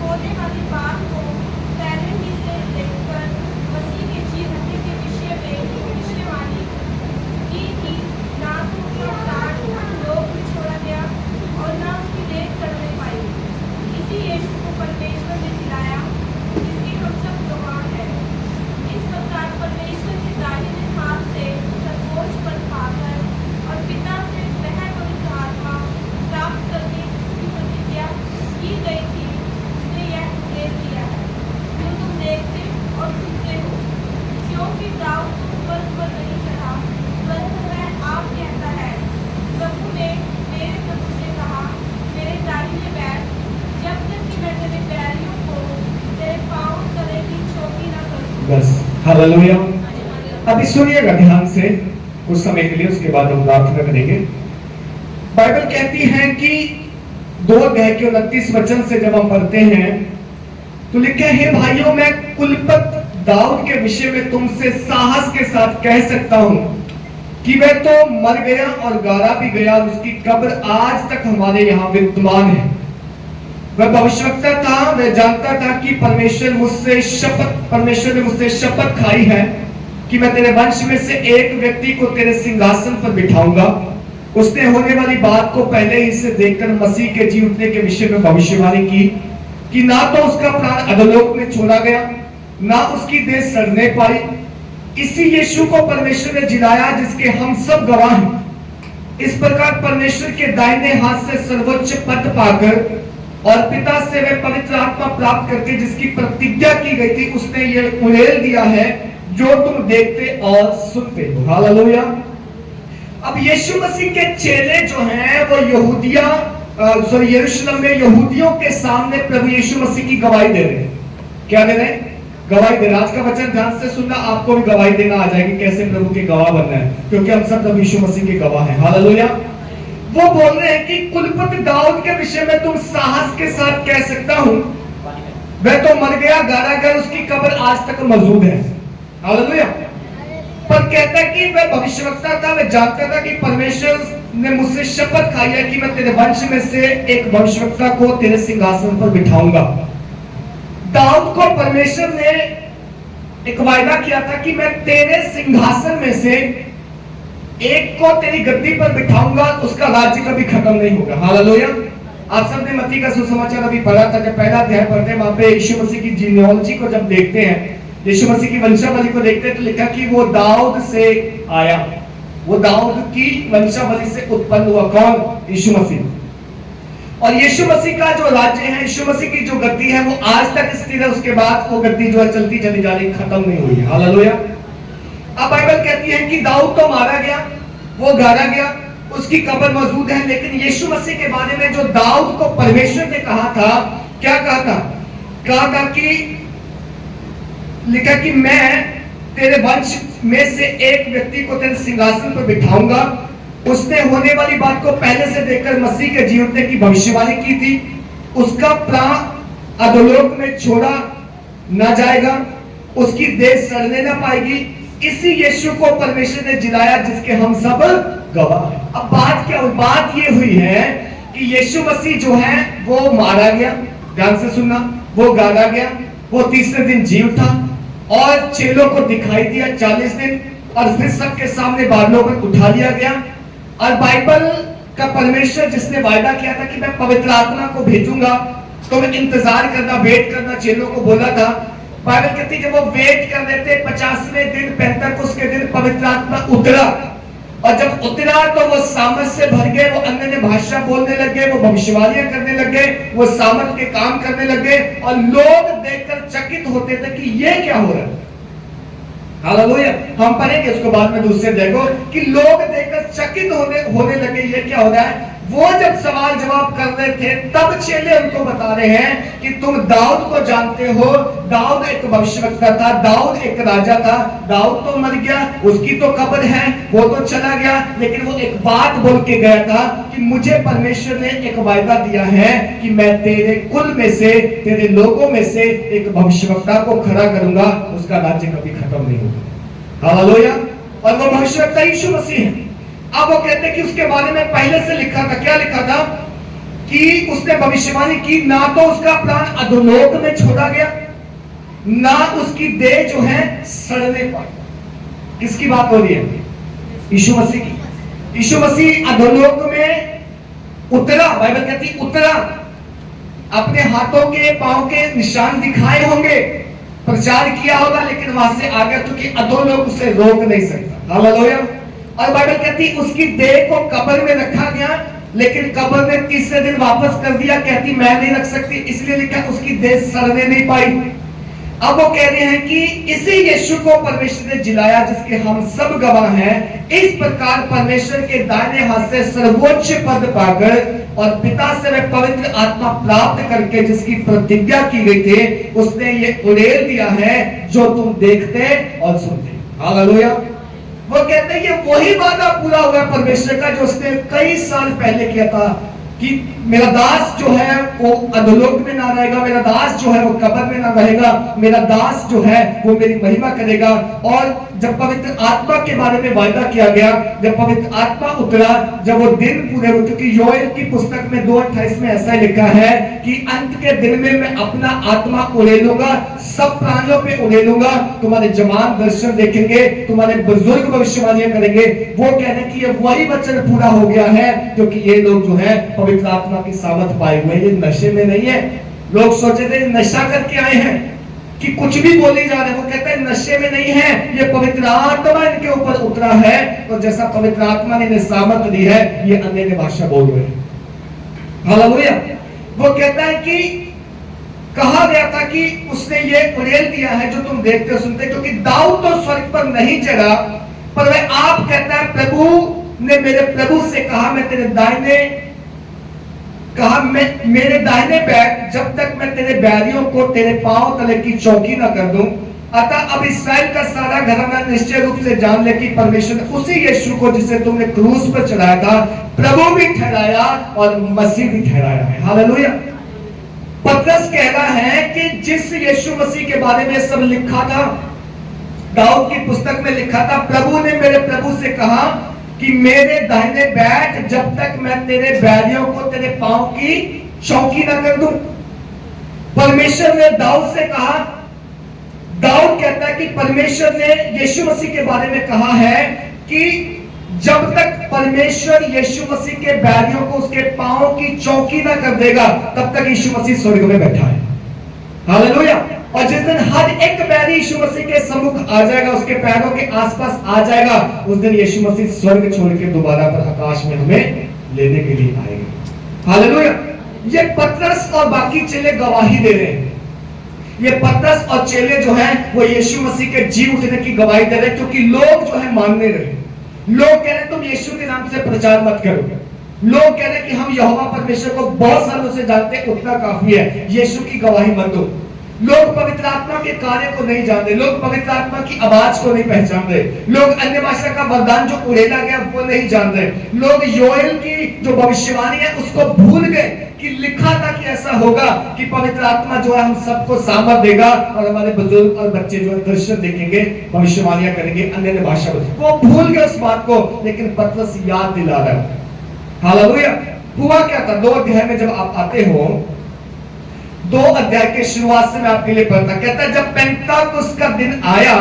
होने वाली बात को पहले हालेलुया। अभी सुनिएगा ध्यान से कुछ समय के लिए, उसके बाद हम प्रार्थना करेंगे। बाइबल कहती है कि 2 अध्याय के 29 वचन से जब हम पढ़ते हैं तो लिखे हैं, भाइयों मैं कुलपत दाऊद के विषय में तुमसे साहस के साथ कह सकता हूं कि वह तो मर गया और गाड़ा भी गया और उसकी कब्र आज तक हमारे यहाँ विद्यमान है। वह भविष्यवक्ता था, वह जानता था कि परमेश्वर ने मुझसे शपथ खाई है कि मैं तेरे वंश में से एक व्यक्ति को तेरे सिंहासन पर बिठाऊंगा। उसने होने वाली बात को पहले ही से देखकर मसीह के जी उठने के विषय में भविष्यवाणी की कि ना तो उसका प्राण अधोलोक में छोड़ा गया, ना उसकी देह सड़ने पाई। इसी यीशु को परमेश्वर ने जिलाया जिसके हम सब गवाह हैं। इस प्रकार परमेश्वर के दाहिने हाथ से सर्वोच्च पद पाकर और पिता से वे पवित्र आत्मा प्राप्त करके जिसकी प्रतिज्ञा की गई थी, उसने ये उड़ेल दिया है जो तुम देखते और सुनते हो। हालेलुया। अब यीशु मसीह के चेले जो हैं वो यरूशलेम में यहूदियों के सामने प्रभु यीशु मसीह की गवाही दे रहे हैं। क्या दे रहे हैं? गवाही दे रहे हैं। आज का वचन ध्यान से सुनना, आपको भी गवाही देना आ जाएगी कैसे प्रभु के गवाह बनना है, क्योंकि हम सब प्रभु यीशु मसीह के गवाह हैं। हालेलुया। वो बोल रहे हैं कि कुलपति दाऊद के विषय में तुम साहस के साथ कह सकता हूं, वह तो मर गया, गाड़ा गया, उसकी कब्र आज तक मौजूद है। हालेलुया। पर कहता है कि वह भविष्यवक्ता था, वह जानता था कि परमेश्वर ने मुझसे शपथ खाई है कि मैं तेरे वंश में से एक भविष्यवक्ता को तेरे सिंहासन पर बिठाऊंगा। दाऊद को परमेश्वर ने एक वायदा किया था कि मैं तेरे सिंहासन में से एक को तेरी गद्दी पर बिठाऊंगा, उसका राज्य कभी खत्म नहीं होगा। हालेलुया। आप सबने मत्ती का सुसमाचार अभी पढ़ा था, जब पहला अध्याय पढ़ते हैं वहां पे यीशु मसीह की जीनियोलॉजी को जब देखते हैं, यीशु मसीह की वंशावली को देखते हैं तो लिखा कि वो दाऊद से आया, वो दाऊद की वंशावली से उत्पन्न हुआ। कौन? यीशु मसीह। और यीशु मसीह का जो राज्य है, यीशु मसीह की जो गद्दी है वो आज तक स्थिर है। उसके बाद वो गद्दी जो है चलती चली जा रही, खत्म नहीं हुई है। हालेलुया। अब बाइबल कहती है कि दाऊद तो मारा गया, वो गाड़ा गया, उसकी कब्र मौजूद है, लेकिन यीशु मसीह के बारे में जो दाऊद को परमेश्वर ने कहा था, क्या कहा था? कहा था कि लिखा कि मैं तेरे वंश में से एक व्यक्ति को तेरे सिंहासन पर बिठाऊंगा। उसने होने वाली बात को पहले से देखकर मसीह के जी उठने की भविष्यवाणी की थी। उसका प्राण अधोलोक में छोड़ा ना जाएगा, उसकी देह सड़ने ना पाएगी। इसी यीशु को परमेश्वर ने जिलाया जिसके हम सब गवाह हैं। अब बात क्या हुई? बात ये हुई है कि यीशु मसीह जो है वो मारा गया, ध्यान से सुनना, वो गाड़ा गया, वो तीसरे दिन जी उठा और चेलों को दिखाई दिया 40 दिन, और फिर सबके सामने बादलों पर उठा लिया गया। और बाइबल का परमेश्वर जिसने वायदा किया था कि मैं पवित्र आत्मा को भेजूंगा, तो मैं इंतजार करना, वेट करना, चेलों को बोला था। बाइबल कहती जब वो वेट कर रहे थे 50वें दिन पेंतकुस्त के दिन पवित्र आत्मा उतरा, और जब उतरा तो वो सामर्थ से भर गए, वो अन्य भाषा बोलने लगे, वो भविष्यवाणियां करने लगे, वो सामर्थ के काम करने लगे, और लोग देखकर चकित होते थे कि ये क्या हो रहा है। हालेलुया। हम पढ़ेंगे उसको बाद में दूसरे अध्याय को कि लोग देखकर चकित होने लगे, ये क्या हो रहा है। वो जब सवाल जवाब कर रहे थे तब चेले उनको बता रहे हैं कि तुम दाऊद को जानते हो, दाऊद एक भविष्यवक्ता था, दाऊद एक राजा था, दाऊद तो मर गया, उसकी तो कब्र है, वो तो चला गया, लेकिन वो एक बात बोल के गया था कि मुझे परमेश्वर ने एक वायदा दिया है कि मैं तेरे कुल में से, तेरे लोगों में से एक भविष्यवक्ता को खड़ा करूंगा, उसका राज्य कभी खत्म नहीं होगा। हालेलुया। और वो भविष्यवक्ता यीशु मसीह है। अब वो कहते हैं कि उसके बारे में पहले से लिखा था। क्या लिखा था? कि उसने भविष्यवाणी की, ना तो उसका प्राण अधोलोक में छोड़ा गया, ना उसकी देह जो है सड़ने पाई। किसकी बात हो रही है? यीशु मसीह की। यीशु मसीह अधोलोक में उतरा, बाइबल कहती उतरा, अपने हाथों के पांव के निशान दिखाए होंगे, प्रचार किया होगा, लेकिन वहां से आ गया क्योंकि अधोलोक उसे रोक नहीं सकता। हालेलुया। और बाइबल कहती उसकी देह को कब्र में रखा गया, लेकिन कब्र में तीसरे दिन वापस कर दिया। कहती मैं नहीं रख सकती, इसलिए लिखा उसकी देह सड़ने नहीं पाई। अब वो कह रहे हैं कि इसी यीशु को परमेश्वर ने जिलाया जिसके हम सब गवाह हैं। इस प्रकार परमेश्वर के दाहिने हाथ से सर्वोच्च पद पाकर और पिता से वे पवित्र आत्मा प्राप्त करके जिसकी प्रतिज्ञा की गई थी उसने ये उड़ेल दिया है जो तुम देखते और सुनते। हालेलुया। वो कहते हैं ये वही वादा पूरा हुआ परमेश्वर का जो उसने कई साल पहले किया था कि मेरा दास जो है वो अधोलोक में ना रहेगा, मेरा दास जो है वो कब्र में ना रहेगा, मेरा दास जो है वो मेरी महिमा करेगा। और जब पवित्र आत्मा के बारे में वायदा किया गया, जब पवित्र आत्मा उतरा, जब वो दिन पूरे हुए, क्योंकि योएल की पुस्तक में 2:28 में ऐसा लिखा है कि अंत के दिन में मैं अपना आत्मा उड़ेलूंगा, सब प्राणियों पे उड़ेलूंगा, तुम्हारे जवान दर्शन देखेंगे, तुम्हारे बुजुर्ग भविष्यवाणियां करेंगे। वो कह रहे कि ये वही वचन पूरा हो गया है, क्योंकि ये लोग जो है पवित्र आत्मा की सामर्थ पाए हुए, ये नशे में नहीं है। लोग सोचे थे नशा करके आए हैं कि कुछ भी बोले जा रहे हैं, वो कहते हैं नशे में नहीं है, ये पवित्र आत्मा इनके ऊपर उतरा है, और जैसा पवित्र आत्मा ने इन्हें सामर्थ दी है ये अन्य भाषा बोल रहे हैं। हालेलुया। वो कहता है कि कहा गया था कि उसने ये उड़ेल दिया है जो तुम देखते हो सुनते, क्योंकि दाऊद तो स्वर्ग पर नहीं चढ़ा, पर वह आप कहता है प्रभु ने मेरे प्रभु से कहा मैं तेरे दाहिने मैं मेरे दाहिने बैठ जब तक मैं तेरे बैरियों को तेरे पांव तले की चौकी ना कर दूं। अतः अब इस्राएल का सारा घराना निश्चय रूप से जान ले कि परमेश्वर ने उसी यीशु को जिसे तुमने क्रूस पर चढ़ाया था प्रभु भी ठहराया और मसीह भी ठहराया है। हालेलुया। पतरस कह रहा है कि जिस यीशु मसीह के बारे में सब लिखा था, दाऊद की पुस्तक में लिखा था, प्रभु ने मेरे प्रभु से कहा कि मेरे दाहिने बैठ जब तक मैं तेरे बैरियों को तेरे पांव की चौकी ना कर दूं। परमेश्वर ने दाऊद से कहा, दाऊद कहता है कि परमेश्वर ने यीशु मसीह के बारे में कहा है कि जब तक परमेश्वर यीशु मसीह के बैरियों को उसके पांव की चौकी ना कर देगा तब तक यीशु मसीह स्वर्ग में बैठा है। हालेलुया। और जिस दिन हर एक बैरी यीशु मसीह के सम्मुख आ जाएगा, उसके पैरों के आसपास आ जाएगा, उस दिन यीशु मसीह स्वर्ग छोड़ के दोबारा पर आकाश में हमें लेने के लिए आएंगे। हालेलुया। ये पतरस और बाकी चेले गवाही दे रहे हैं। ये पतरस और चेले जो हैं वो यीशु मसीह के जी उठने की गवाही दे रहे हैं, क्योंकि लोग जो है मानने रहे। लोग कह रहे तुम यीशु के नाम से प्रचार मत करो। लोग कह रहे कि हम यहोवा परमेश्वर को बहुत सालों से जानते हैं, उतना काफी है, यीशु की गवाही मत दो। लोग पवित्र आत्मा के कार्य को नहीं जानते, लोग पवित्र आत्मा की आवाज को नहीं पहचान रहे, लोग अन्य भाषा का वरदान जो उड़ेला गया वो नहीं जान रहे, लोग योएल की जो भविष्यवाणी है उसको भूल गए कि लिखा था कि ऐसा होगा कि पवित्र आत्मा जो है हम सबको सामर्थ देगा और हमारे बुजुर्ग और बच्चे जो है दर्शन देखेंगे, भविष्यवाणियां करेंगे, अन्य भाषा। वो भूल गए उस बात को, लेकिन पतरस याद दिला रहा है। हालेलुया। हुआ क्या था, 2 अध्याय में जब आप आते हो, 2 अध्याय के शुरुआत से मैं आपके लिए पढ़ता, कहता है जब पेंटेकोस्त का दिन आया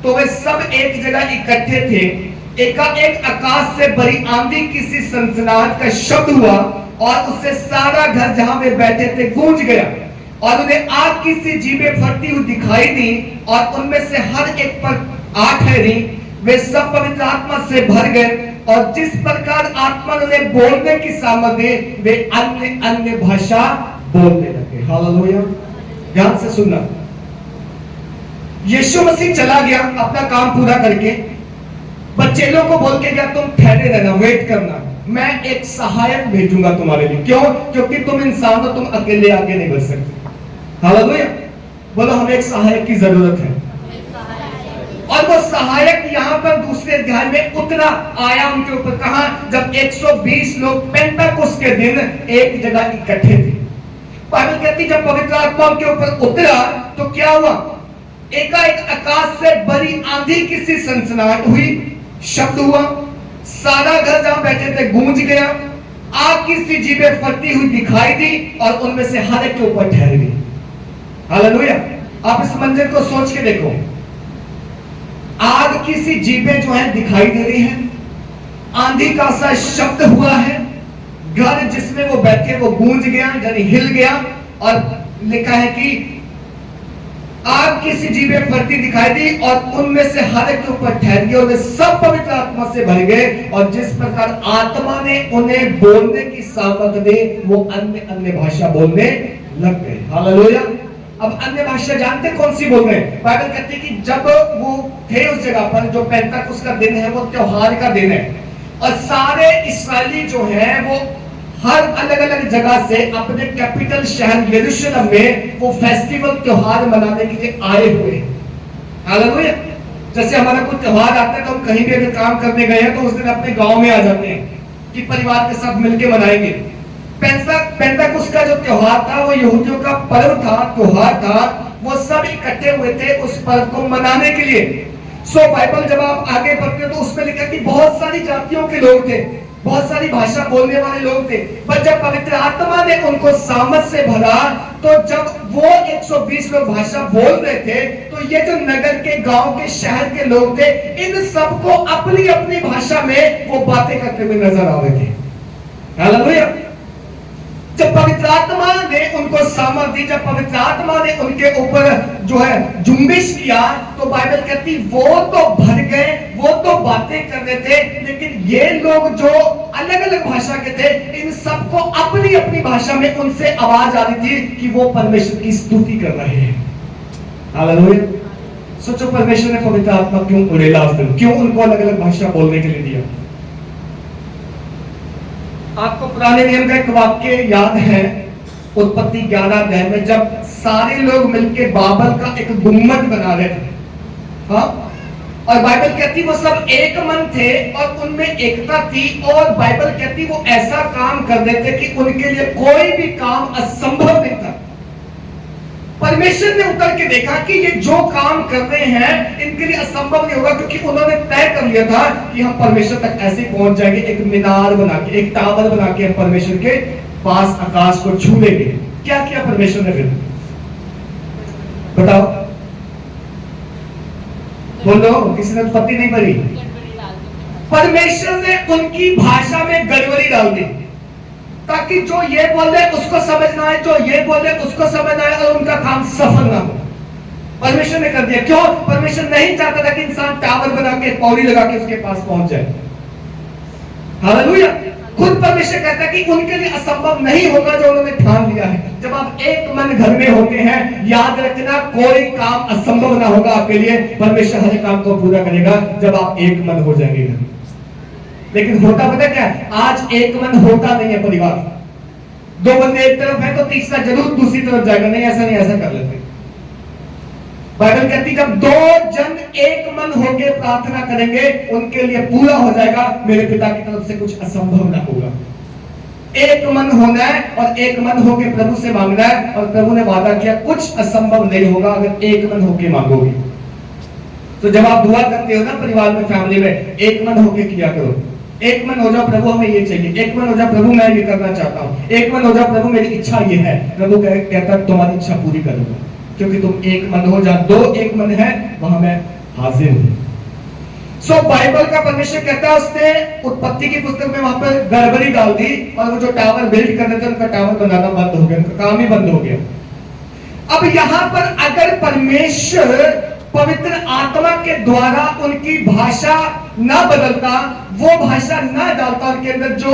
तो वे सब एक जगह इकट्ठे थे, एकाएक आकाश से बड़ी आंधी किसी सनसनाहट का शब्द हुआ और उससे सारा घर जहां वे बैठे थे गूंज गया, और उन्हें आग की सी जीभें फटती हुई दिखाई दी और उनमें से हर एक पर आग ठहरी। वे सब पवित्र आत्मा से भर गए और जिस प्रकार आत्मा ने उन्हें बोलने की सामर्थ दी वे अन्य अन्य भाषा बोलने लगे। हालेलुया। ध्यान से सुनना। यीशु मसीह चला गया अपना काम पूरा करके, बच्चेलों को बोल के गया तुम ठहरे रहना, वेट करना, मैं एक सहायक भेजूंगा तुम्हारे लिए। क्यों? क्योंकि तुम इंसान हो, तुम अकेले आगे नहीं बढ़ सकते। हालेलुया। बोलो हमें एक सहायक की जरूरत है। और वो सहायक यहाँ पर दूसरे अध्याय में उतरा आया उनके ऊपर। कहा? जब 120 लोग पेंटेकोस्त के दिन एक जगह इकट्ठे थे। बाइबल कहती जब पवित्र आत्मा उनके ऊपर उतरा तो क्या हुआ? एकाएक आकाश से बड़ी आंधी की सी सनसनाहट हुई, शब्द हुआ, सारा घर जहां बैठे थे गूंज गया, आग की सी जीभें फटती हुई दिखाई दी और उनमें से हर एक के ऊपर ठहर गई। हालेलुया। आप इस मंजर को सोच के देखो, आग की सी जीभें जो है दिखाई दे रही हैं, आंधी का सा शब्द हुआ है, घर जिसमें वो बैठे वो गूंज गया यानी हिल गया, और लिखा है कि आग की सी जीभें फटती दिखाई दी और उनमें से हर एक के ऊपर ठहर गई और वे सब पवित्र आत्मा से भर गए और जिस प्रकार आत्मा ने उन्हें बोलने की सामर्थ दी वो अन्य अन्य भाषा बोलने लग गए। हालेलुया। अब अन्य भाषा जानते कौन सी बोल रहे हैं? बाइबल कहती है कि जब वो थे उस जगह पर, जो पेंटेकोस्त का दिन है वो त्योहार का दिन है, और सारे इस्राएली जो है वो हर अलग अलग जगह से अपने कैपिटल शहर यरूशलेम में वो फेस्टिवल त्योहार मनाने के लिए आए हुए हैं। हालेलुया। जैसे हमारा कोई त्योहार आता है तो हम कहीं भी अगर काम करने गए हैं तो उस दिन अपने गांव में आ जाते हैं कि परिवार के साथ मिलके मनाएंगे। पेंटेकोस्ट का जो त्योहार था वो यहूदियों का पर्व था, त्योहार था, वो सब इकट्ठे हुए थे उस पर्व को मनाने के लिए। सो बाइबल जब आप आगे पढ़ते हो तो उसमें लिखा कि बहुत सारी जातियों के लोग थे, बहुत सारी भाषा बोलने वाले लोग थे, पर जब पवित्र आत्मा ने उनको सामर्थ से भरा तो जब वो 120 लोग भाषा बोल रहे थे तो ये जो नगर के, गांव के, शहर के लोग थे, इन सबको अपनी अपनी भाषा में वो बातें करते हुए नजर आ रहे थे। हालेलुया। जब पवित्र आत्मा ने उनको सामर्थ दी, जब पवित्र आत्मा ने उनके ऊपर जो है जुम्बिश किया, तो बाइबल कहती वो तो भर गए, वो तो बातें कर रहे थे, लेकिन ये लोग जो अलग अलग भाषा के थे, इन सबको अपनी अपनी भाषा में उनसे आवाज आ रही थी कि वो परमेश्वर की स्तुति कर रहे हैं। हालेलुया। सोचो परमेश्वर ने पवित्र आत्मा क्यों उड़ेला उस दिन, क्यों उनको अलग अलग भाषा बोलने के लिए दिया। आपको पुराने नियम का एक वाक्य याद है, उत्पत्ति 11 अध्याय में, जब सारे लोग मिलकर बाबल का एक गुम्बद बना रहे थे, हाँ, और बाइबल कहती वो सब एक मन थे और उनमें एकता थी, और बाइबल कहती वो ऐसा काम कर रहे थे कि उनके लिए कोई भी काम असंभव नहीं था। परमेश्वर ने उतर के देखा कि ये जो काम कर रहे हैं इनके लिए असंभव नहीं होगा, क्योंकि उन्होंने तय कर लिया था कि हम परमेश्वर तक ऐसे पहुंच जाएंगे, एक मीनार बना के, एक टावर बना के हम परमेश्वर के पास आकाश को छू लेंगे। क्या किया परमेश्वर ने फिर? बताओ, बोलो, किसी ने उत्पत्ति नहीं पढ़ी? परमेश्वर ने उनकी भाषा में गड़बड़ी डाल दी ताकि जो ये बोले उसको समझ ना आए, जो ये बोले उसको समझ ना आए और उनका काम सफल ना हो। परमेश्वर ने कर दिया। क्यों? परमेश्वर नहीं चाहता था कि इंसान टावर बना के, पौड़ी लगा के उसके पास पहुंच जाए। हालेलुया। खुद परमेश्वर कहता है कि उनके लिए असंभव नहीं होगा जो उन्होंने ठान लिया है। जब आप एक मन घर में होते हैं, याद रखना कोई काम असंभव ना होगा आपके लिए। परमेश्वर हर काम को पूरा करेगा जब आप एक मन हो जाएंगे घर। लेकिन होता पता क्या है? आज एक मन होता नहीं है परिवार। दो बंदे एक तरफ है तो तीसरा जरूर दूसरी तरफ जाएगा। नहीं, ऐसा नहीं, ऐसा कर लेते। बाइबल कहती जब दो जन एक मन होकर प्रार्थना करेंगे उनके लिए पूरा हो जाएगा। मेरे पिता की तरफ से कुछ असंभव ना होगा। एक मन होना है और एक मन होकर प्रभु से मांगना है, और प्रभु ने वादा किया कुछ असंभव नहीं होगा अगर एक मन होकर मांगोगे। तो जब आप दुआ करते हो ना परिवार में, फैमिली में, एक मन होकर किया करो। एक मन हो जाओ, प्रभु हमें ये चाहिए। एक मन हो जाओ, प्रभु मैं ये करना चाहता हूँ। एक मन हो जाओ, प्रभु मेरी इच्छा ये है। प्रभु कहता तुम्हारी इच्छा पूरी करूंगा, क्योंकि तुम एक मन हो। जहां दो एक मन है वहां मैं हाजिर हूं। सो बाइबल का परमेश्वर कहता है, उसने उत्पत्ति की पुस्तक में वहां पर गड़बड़ी डाल दी और वो जो टावर बिल्ड कर रहे थे उनका टावर बनाना बंद हो गया, उनका काम ही बंद हो गया। अब यहां पर अगर परमेश्वर पवित्र आत्मा के द्वारा उनकी भाषा ना बदलता, वो भाषा ना डालता उनके अंदर जो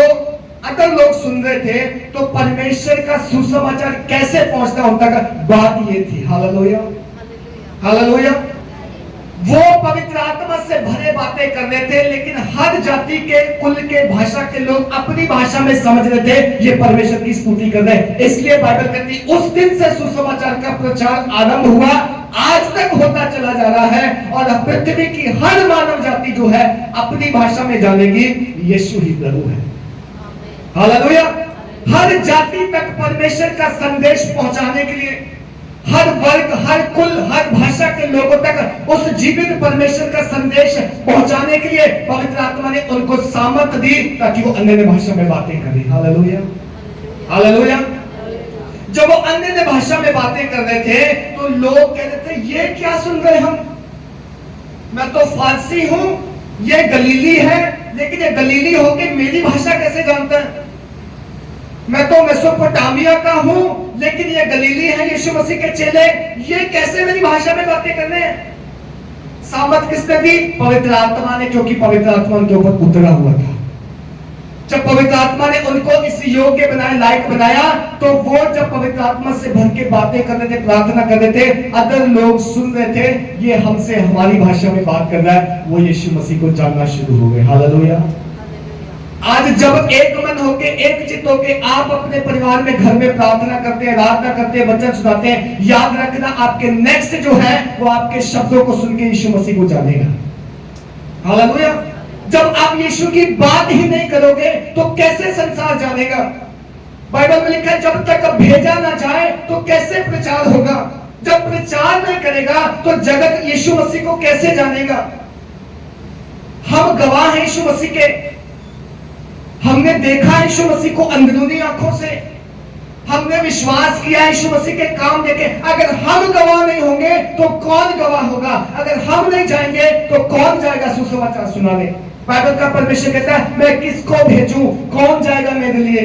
अगर लोग सुन रहे थे, तो परमेश्वर का सुसमाचार कैसे पहुंचता उन तक? बात ये थी। Hallelujah, hallelujah. वो पवित्र आत्मा से भरे बातें कर रहे थे, लेकिन हर जाति के, कुल के, भाषा के लोग अपनी भाषा में समझ रहे थे ये परमेश्वर की स्तुति कर रहे हैं। इसलिए बाइबल कहती उस दिन से सुसमाचार का प्रचार आरंभ हुआ, आज तक होता चला जा रहा है, और पृथ्वी की हर मानव जाति जो है अपनी भाषा में जानेगी यीशु ही प्रभु है। हालेलुया। हर जाति तक परमेश्वर का संदेश पहुंचाने के लिए, हर वर्ग, हर कुल, हर भाषा के लोगों तक उस जीवित परमेश्वर का संदेश पहुंचाने के लिए पवित्र आत्मा ने उनको सामर्थ दी ताकि वो अन्य भाषा में बातें करें। Hallelujah, hallelujah. जब वो अन्य भाषा में बातें कर रहे थे तो लोग कह रहे थे ये क्या सुन रहे हम? मैं तो फारसी हूं, ये गलीली है, लेकिन ये गलीली होके मेरी भाषा कैसे जानता है? मैं तो मेसोपोटामिया का हूं, लेकिन ये गलीली है, यीशु मसीह के चेले, ये कैसे मेरी भाषा में बातें कर रहे हैं? सामर्थ किसने दी? पवित्र आत्मा ने, क्योंकि पवित्र आत्मा उनके ऊपर उतरा हुआ था। जब पवित्र आत्मा ने उनको इस योग्य बनाया, लायक बनाया, तो वो जब पवित्र आत्मा से भर के बातें कर रहे थे, प्रार्थना कर रहे थे, अदर लोग सुन रहे थे, ये हमसे हमारी भाषा में बात कर रहा है, वो यीशु मसीह को जानना शुरू हो गए। हालेलुया, आज जब एक मन होके एक चित्त होके आप अपने परिवार में घर में प्रार्थना करते हैं, आराधना करते हैं, वचन सुनाते हैं, याद रखना आपके नेक्स्ट जो है वो आपके शब्दों को सुन के यीशु मसीह को जानेगा। हालेलुया। जब आप यीशु की बात ही नहीं करोगे तो कैसे संसार जानेगा? बाइबल में लिखा है जब तक भेजा ना जाए तो कैसे प्रचार होगा? जब प्रचार नहीं करेगा तो जगत यीशु मसीह को कैसे जानेगा? हम गवाह हैं यीशु मसीह के। हमने देखा यीशु मसीह को अंदरूनी आंखों से, हमने विश्वास किया यीशु मसीह के काम देखे। अगर हम गवाह नहीं होंगे तो कौन गवाह होगा? अगर हम नहीं जाएंगे तो कौन जाएगा सुसमाचार सुनाने? बाइबल का परमेश्वर कहता है मैं किसको भेजूं, कौन जाएगा मेरे लिए?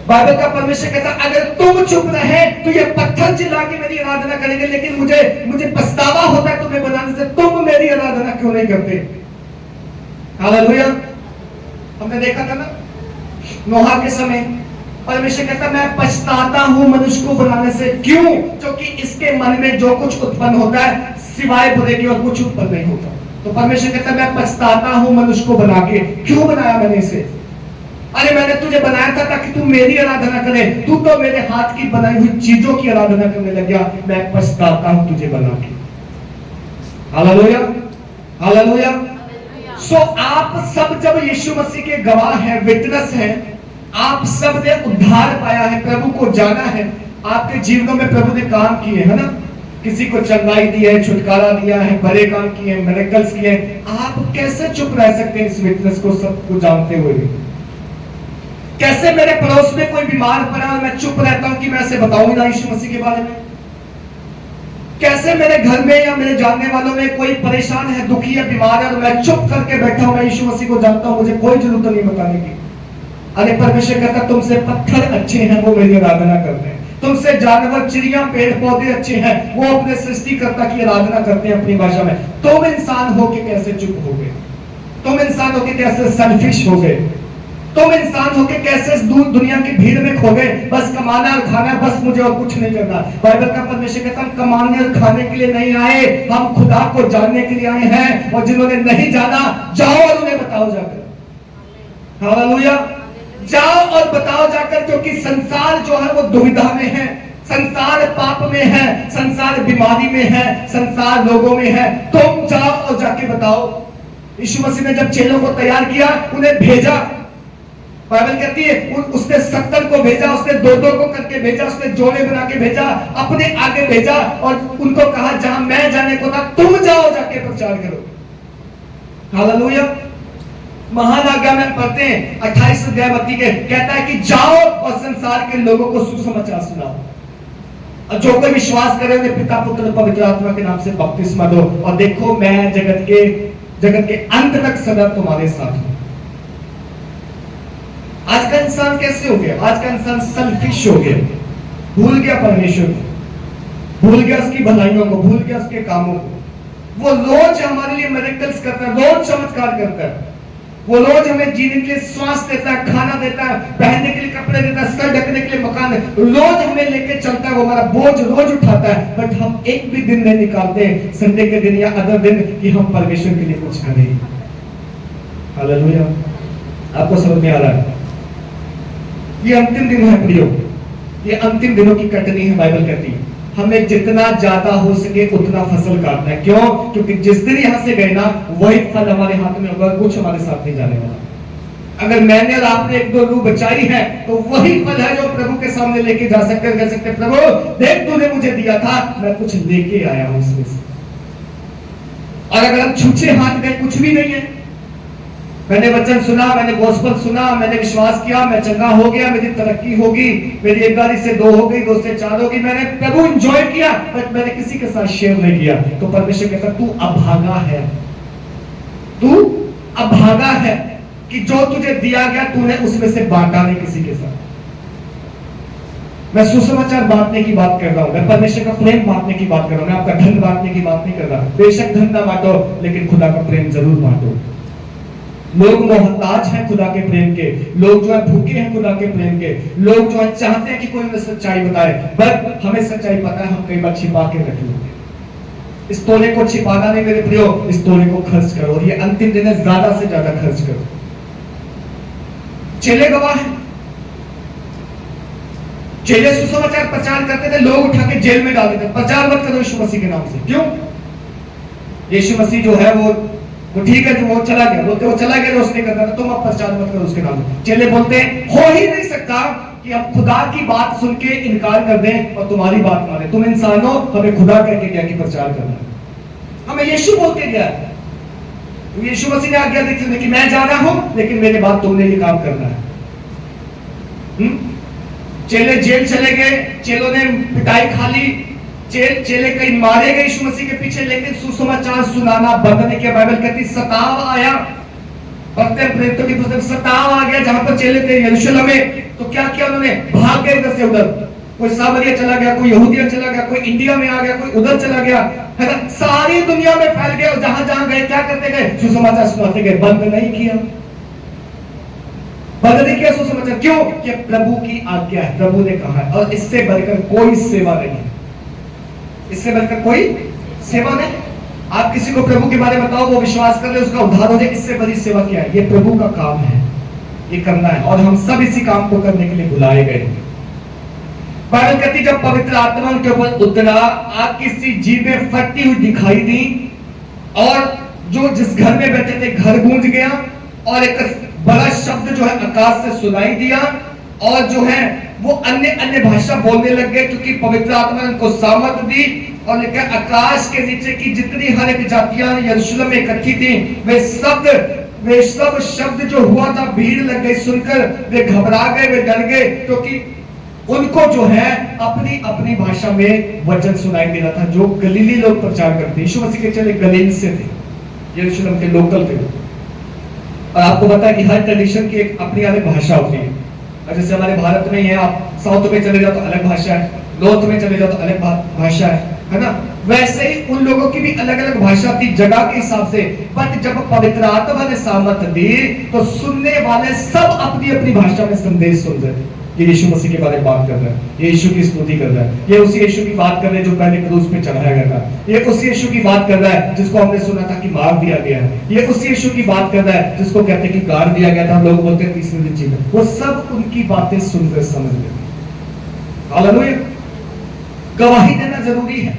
बाइबल का परमेश्वर कहता है अगर तुम चुप रहे तो ये पत्थर चिल्ला के मेरी आराधना करेंगे, लेकिन मुझे पछतावा होता है तुम्हें बनाने से, तुम मेरी आराधना क्यों नहीं करते? हालेलुया। हमने देखा था ना नोहा के समय परमेश्वर कहता मैं पछताता हूं मनुष्य को बनाने से। क्यों? क्योंकि इसके मन में जो कुछ उत्पन्न होता है सिवाय बुरे के और कुछ उत्पन्न नहीं होता। तो परमेश्वर कहता मैं पछताता हूं मनुष्य को बना के। क्यों बनाया मैंने इसे? अरे मैंने तुझे बनाया था ताकि तू मेरी आराधना करे, तू तो मेरे हाथ की बनाई हुई चीजों की आराधना करने लग गया। मैं पछताता हूं तुझे बना के। Hallelujah, hallelujah. सो आप सब जब यीशु मसीह के गवाह हैं, विटनेस हैं, आप सब ने उद्धार पाया है, प्रभु को जाना है, आपके जीवनों में प्रभु ने काम किए है ना, किसी को चंगाई दी है, छुटकारा दिया है, बड़े काम किए, मिरेकल्स किए, आप कैसे चुप रह सकते हैं इस विटनेस को सबको जानते हुए भी? कैसे मेरे पड़ोस में कोई बीमार पड़ा और मैं चुप रहता हूं कि मैं ऐसे बताऊं ना यीशु मसीह के बारे में? कैसे मेरे घर में या मेरे जानने वालों में कोई परेशान है, दुखी है, बीमार है और मैं चुप करके बैठा हूं, मैं यीशु मसीह को जानता हूं, मुझे कोई जरूरत नहीं बताने की? अरे परमेश्वर कहता तुमसे पत्थर अच्छे हैं, वो मेरी आराधना करते हैं। तुमसे जानवर, चिड़िया, पेड़ पौधे अच्छे हैं, वो अपने सृष्टिकर्ता की आराधना करते हैं अपनी भाषा में। तुम इंसान हो के कैसे चुप हो गए? तुम इंसान हो के कैसे सेल्फिश हो गए? तुम इंसान होके कैसे दूर दुनिया की भीड़ में खो गए? बस कमाना और खाना, बस मुझे और कुछ नहीं करना। बाइबल का परमेश्वर कहता हम कमाने और खाने के लिए नहीं आए, हम खुदा को जानने के लिए आए हैं। और जिन्होंने नहीं जाना जाओ और उन्हें बताओ जाकर। हालेलुया। जाओ और बताओ जाकर, क्योंकि संसार जो है वो दुविधा में है, संसार पाप में है, संसार बीमारी में है, संसार लोगों में है। तुम जाओ और जाके बताओ। यीशु मसीह ने जब चेलों को तैयार किया, उन्हें भेजा, बाइबल कहती है उसने 70 को भेजा, उसने 2-2 को करके भेजा, उसने जोड़े बना के भेजा, अपने आगे भेजा और उनको कहा जहां मैं जाने को था तुम जाओ जाके प्रचार करो। हालेलुया। महान आज्ञा में पढ़ते हैं 28 अध्याय मत्ती के, कहता है कि जाओ और संसार के लोगों को सुसमाचार सुनाओ, और जो कोई विश्वास करे उन्हें पिता, पुत्र, पवित्र आत्मा के नाम से बपतिस्मा दो, और देखो मैं जगत के अंत तक सदा तुम्हारे साथ हूं। आज का इंसान कैसे हो गया? आज का इंसान सेल्फिश हो गया, भूल गया परमेश्वर को, भूल गया उसकी भलाइयों को, भूल गया उसके कामों को। वो रोज हमारे लिए मिरेकल्स करता है, रोज चमत्कार करता है, वो रोज हमें जीने के लिए श्वास देता है, खाना देता है, पहनने के लिए कपड़े देता है, सर ढकने के लिए मकान, रोज हमें लेके चलता है, वो हमारा बोझ रोज उठाता है। बट हम एक भी दिन नहीं निकालते संडे के दिन या अदर दिन कि हम परमेश्वर के लिए कुछ करें। हालेलुया। आपको समझ में आ रहा है? ये अंतिम दिन है प्रियो, ये अंतिम दिनों की कटनी है। बाइबल कहती है हमें जितना ज्यादा हो सके उतना फसल काटना है। क्यों? क्योंकि जिस दिन यहां से गए ना वही फल हमारे हाथ में होगा, कुछ हमारे साथ नहीं जाने वाला। अगर मैंने और आपने 1-2 रूह बचाई है तो वही फल है जो प्रभु के सामने लेके जा सकते हैं, कह सकते हैं प्रभु देख तूने मुझे दिया था, मैं कुछ लेके आया हूं इसमें से। और अगर हम छूछे हाथ गए, कुछ भी नहीं है, मैंने वचन सुना, मैंने गॉस्पेल सुना, मैंने विश्वास किया, मैं चंगा हो गया, मेरी तरक्की होगी, मेरी 1 गाड़ी से 2 हो गई, 2 से 4 होगी, मैंने प्रभु एंजॉय किया, बट मैंने किसी के साथ शेयर नहीं किया, तो परमेश्वर कहता तू अभागा है, तू अभागा है कि जो तुझे दिया गया तूने उसमें से बांटा नहीं किसी के साथ। मैं सुसमाचार बांटने की बात कर रहा हूं, मैं परमेश्वर का प्रेम बांटने की बात कर रहा हूं, मैं आपका धन बांटने की बात नहीं कर रहा। बेशक धन ना बांटो, लेकिन खुदा का प्रेम जरूर बांटो। लोग मोहताज हैं खुदा के प्रेम के, लोग जो है भूखे हैं खुदा के प्रेम के, लोग जो है चाहते हैं कि कोई उन्हें सच्चाई बताए, बट हमें सच्चाई पता है, हम कई बार छिपा के रख लेते हैं। इस तोले को छिपाना नहीं मेरे प्रियो, इस तोले को खर्च करो, और ये अंतिम दिन है, ज्यादा से ज्यादा खर्च करो। चेले गवाह है, चेले सुसमाचार प्रचार करते थे, लोग उठा के जेल में डाल देते, प्रचार मत करो यीशु मसीह के नाम से। क्यों? यीशु मसीह जो है वो ठीक है, जो वो चला गया, वो चला गया, रोशनी करता था, तुम अब प्रचार मत करो उसके नाम से। चेले बोलते हैं हो ही नहीं सकता कि हम खुदा की बात सुन के इनकार कर दें और तुम्हारी बात माने। तुम इंसान हो, हमें खुदा कह के गया कि प्रचार करना है, हमें यीशु बोल के गया है। यीशु मसीह ने आज्ञा दी थी कि मैं जा रहा हूं, लेकिन मेरे बाद तुमने ये काम करना है। चेले जेल चले गए, चेलों ने पिटाई खा ली, चेले कई मारे गए यीशु मसीह के पीछे, लेकिन सुसमाचार सुनाना बंद नहीं किया। बाइबल कहती सताव आया, प्रेरितों की पुस्तक सताव आ गया जहां पर चेले थे यरूशलेम में, तो क्या किया उन्होंने? भाग गए इधर से उधर, कोई सामरिया चला गया, कोई यहूदिया चला गया, कोई इंडिया में आ गया, कोई उधर चला गया, है ना, सारी दुनिया में फैल गए, और जहां जहां गए क्या करते गए? सुसमाचार सुनाते गए, बंद नहीं किया, बंद नहीं किया सुसमाचार। क्यों? कि प्रभु की आज्ञा है, प्रभु ने कहा है, और इससे बढ़कर कोई सेवा नहीं है, इससे बढ़कर कोई सेवा नहीं। आप किसी को प्रभु के बारे में बताओ, वो विश्वास कर ले, उसका उद्धार हो जाए, इससे बड़ी सेवा क्या है? ये प्रभु का काम है, ये करना है, और हम सब इसी काम को करने के लिए बुलाए गए। बाइबल कहती जब पवित्र आत्मा उनके ऊपर उतरा, आग की सी जीभें फटती हुई दिखाई दी, और जो जिस घर में बैठे थे घर गूंज गया, और एक बड़ा शब्द जो है आकाश से सुनाई दिया, और जो है वो अन्य अन्य भाषा बोलने लग गए, क्योंकि पवित्र आत्मा ने उनको सामर्थ दी। और लिखा आकाश के नीचे की जितनी हर एक जातियां यरूशलेम में इकट्ठी थी, वे सब शब्द जो हुआ था, भीड़ लग गई सुनकर, वे घबरा गए, वे डर गए, क्योंकि उनको जो है अपनी अपनी भाषा में वचन सुनाई दे रहा था, जो गलीली लोग प्रचार करते। यीशु मसीह के चेले गलील से थे, यरूशलेम के लोकल थे। और आपको पता है कि हर ट्रेडिशन की एक अपनी अलग भाषा होती है। जैसे हमारे भारत में ही है, आप साउथ में चले जाओ तो अलग भाषा है, नॉर्थ में चले जाओ तो अलग भाषा है ना। वैसे ही उन लोगों की भी अलग अलग भाषा थी जगह के हिसाब से। बट जब पवित्र आत्मा ने सामर्थ दी, तो सुनने वाले सब अपनी अपनी भाषा में संदेश सुन रहे थे। ये यीशु मसीह के बारे में बात कर रहा है, ये यीशु की स्तुति कर रहा है, ये उसी यीशु की बात कर रहे हैं जो पहले क्रूस पे चढ़ाया गया था, ये उसी यीशु की बात कर रहा है जिसको हमने सुना था कि मार दिया गया है, ये उसी यीशु की बात कर रहा है जिसको कहते हैं कि गाड़ दिया गया था, हम लोग बोलते हैं तीसरे दिन जी में। वो सब उनकी बातें सुनकर समझ लेते। हालेलुया। गवाही देना जरूरी है,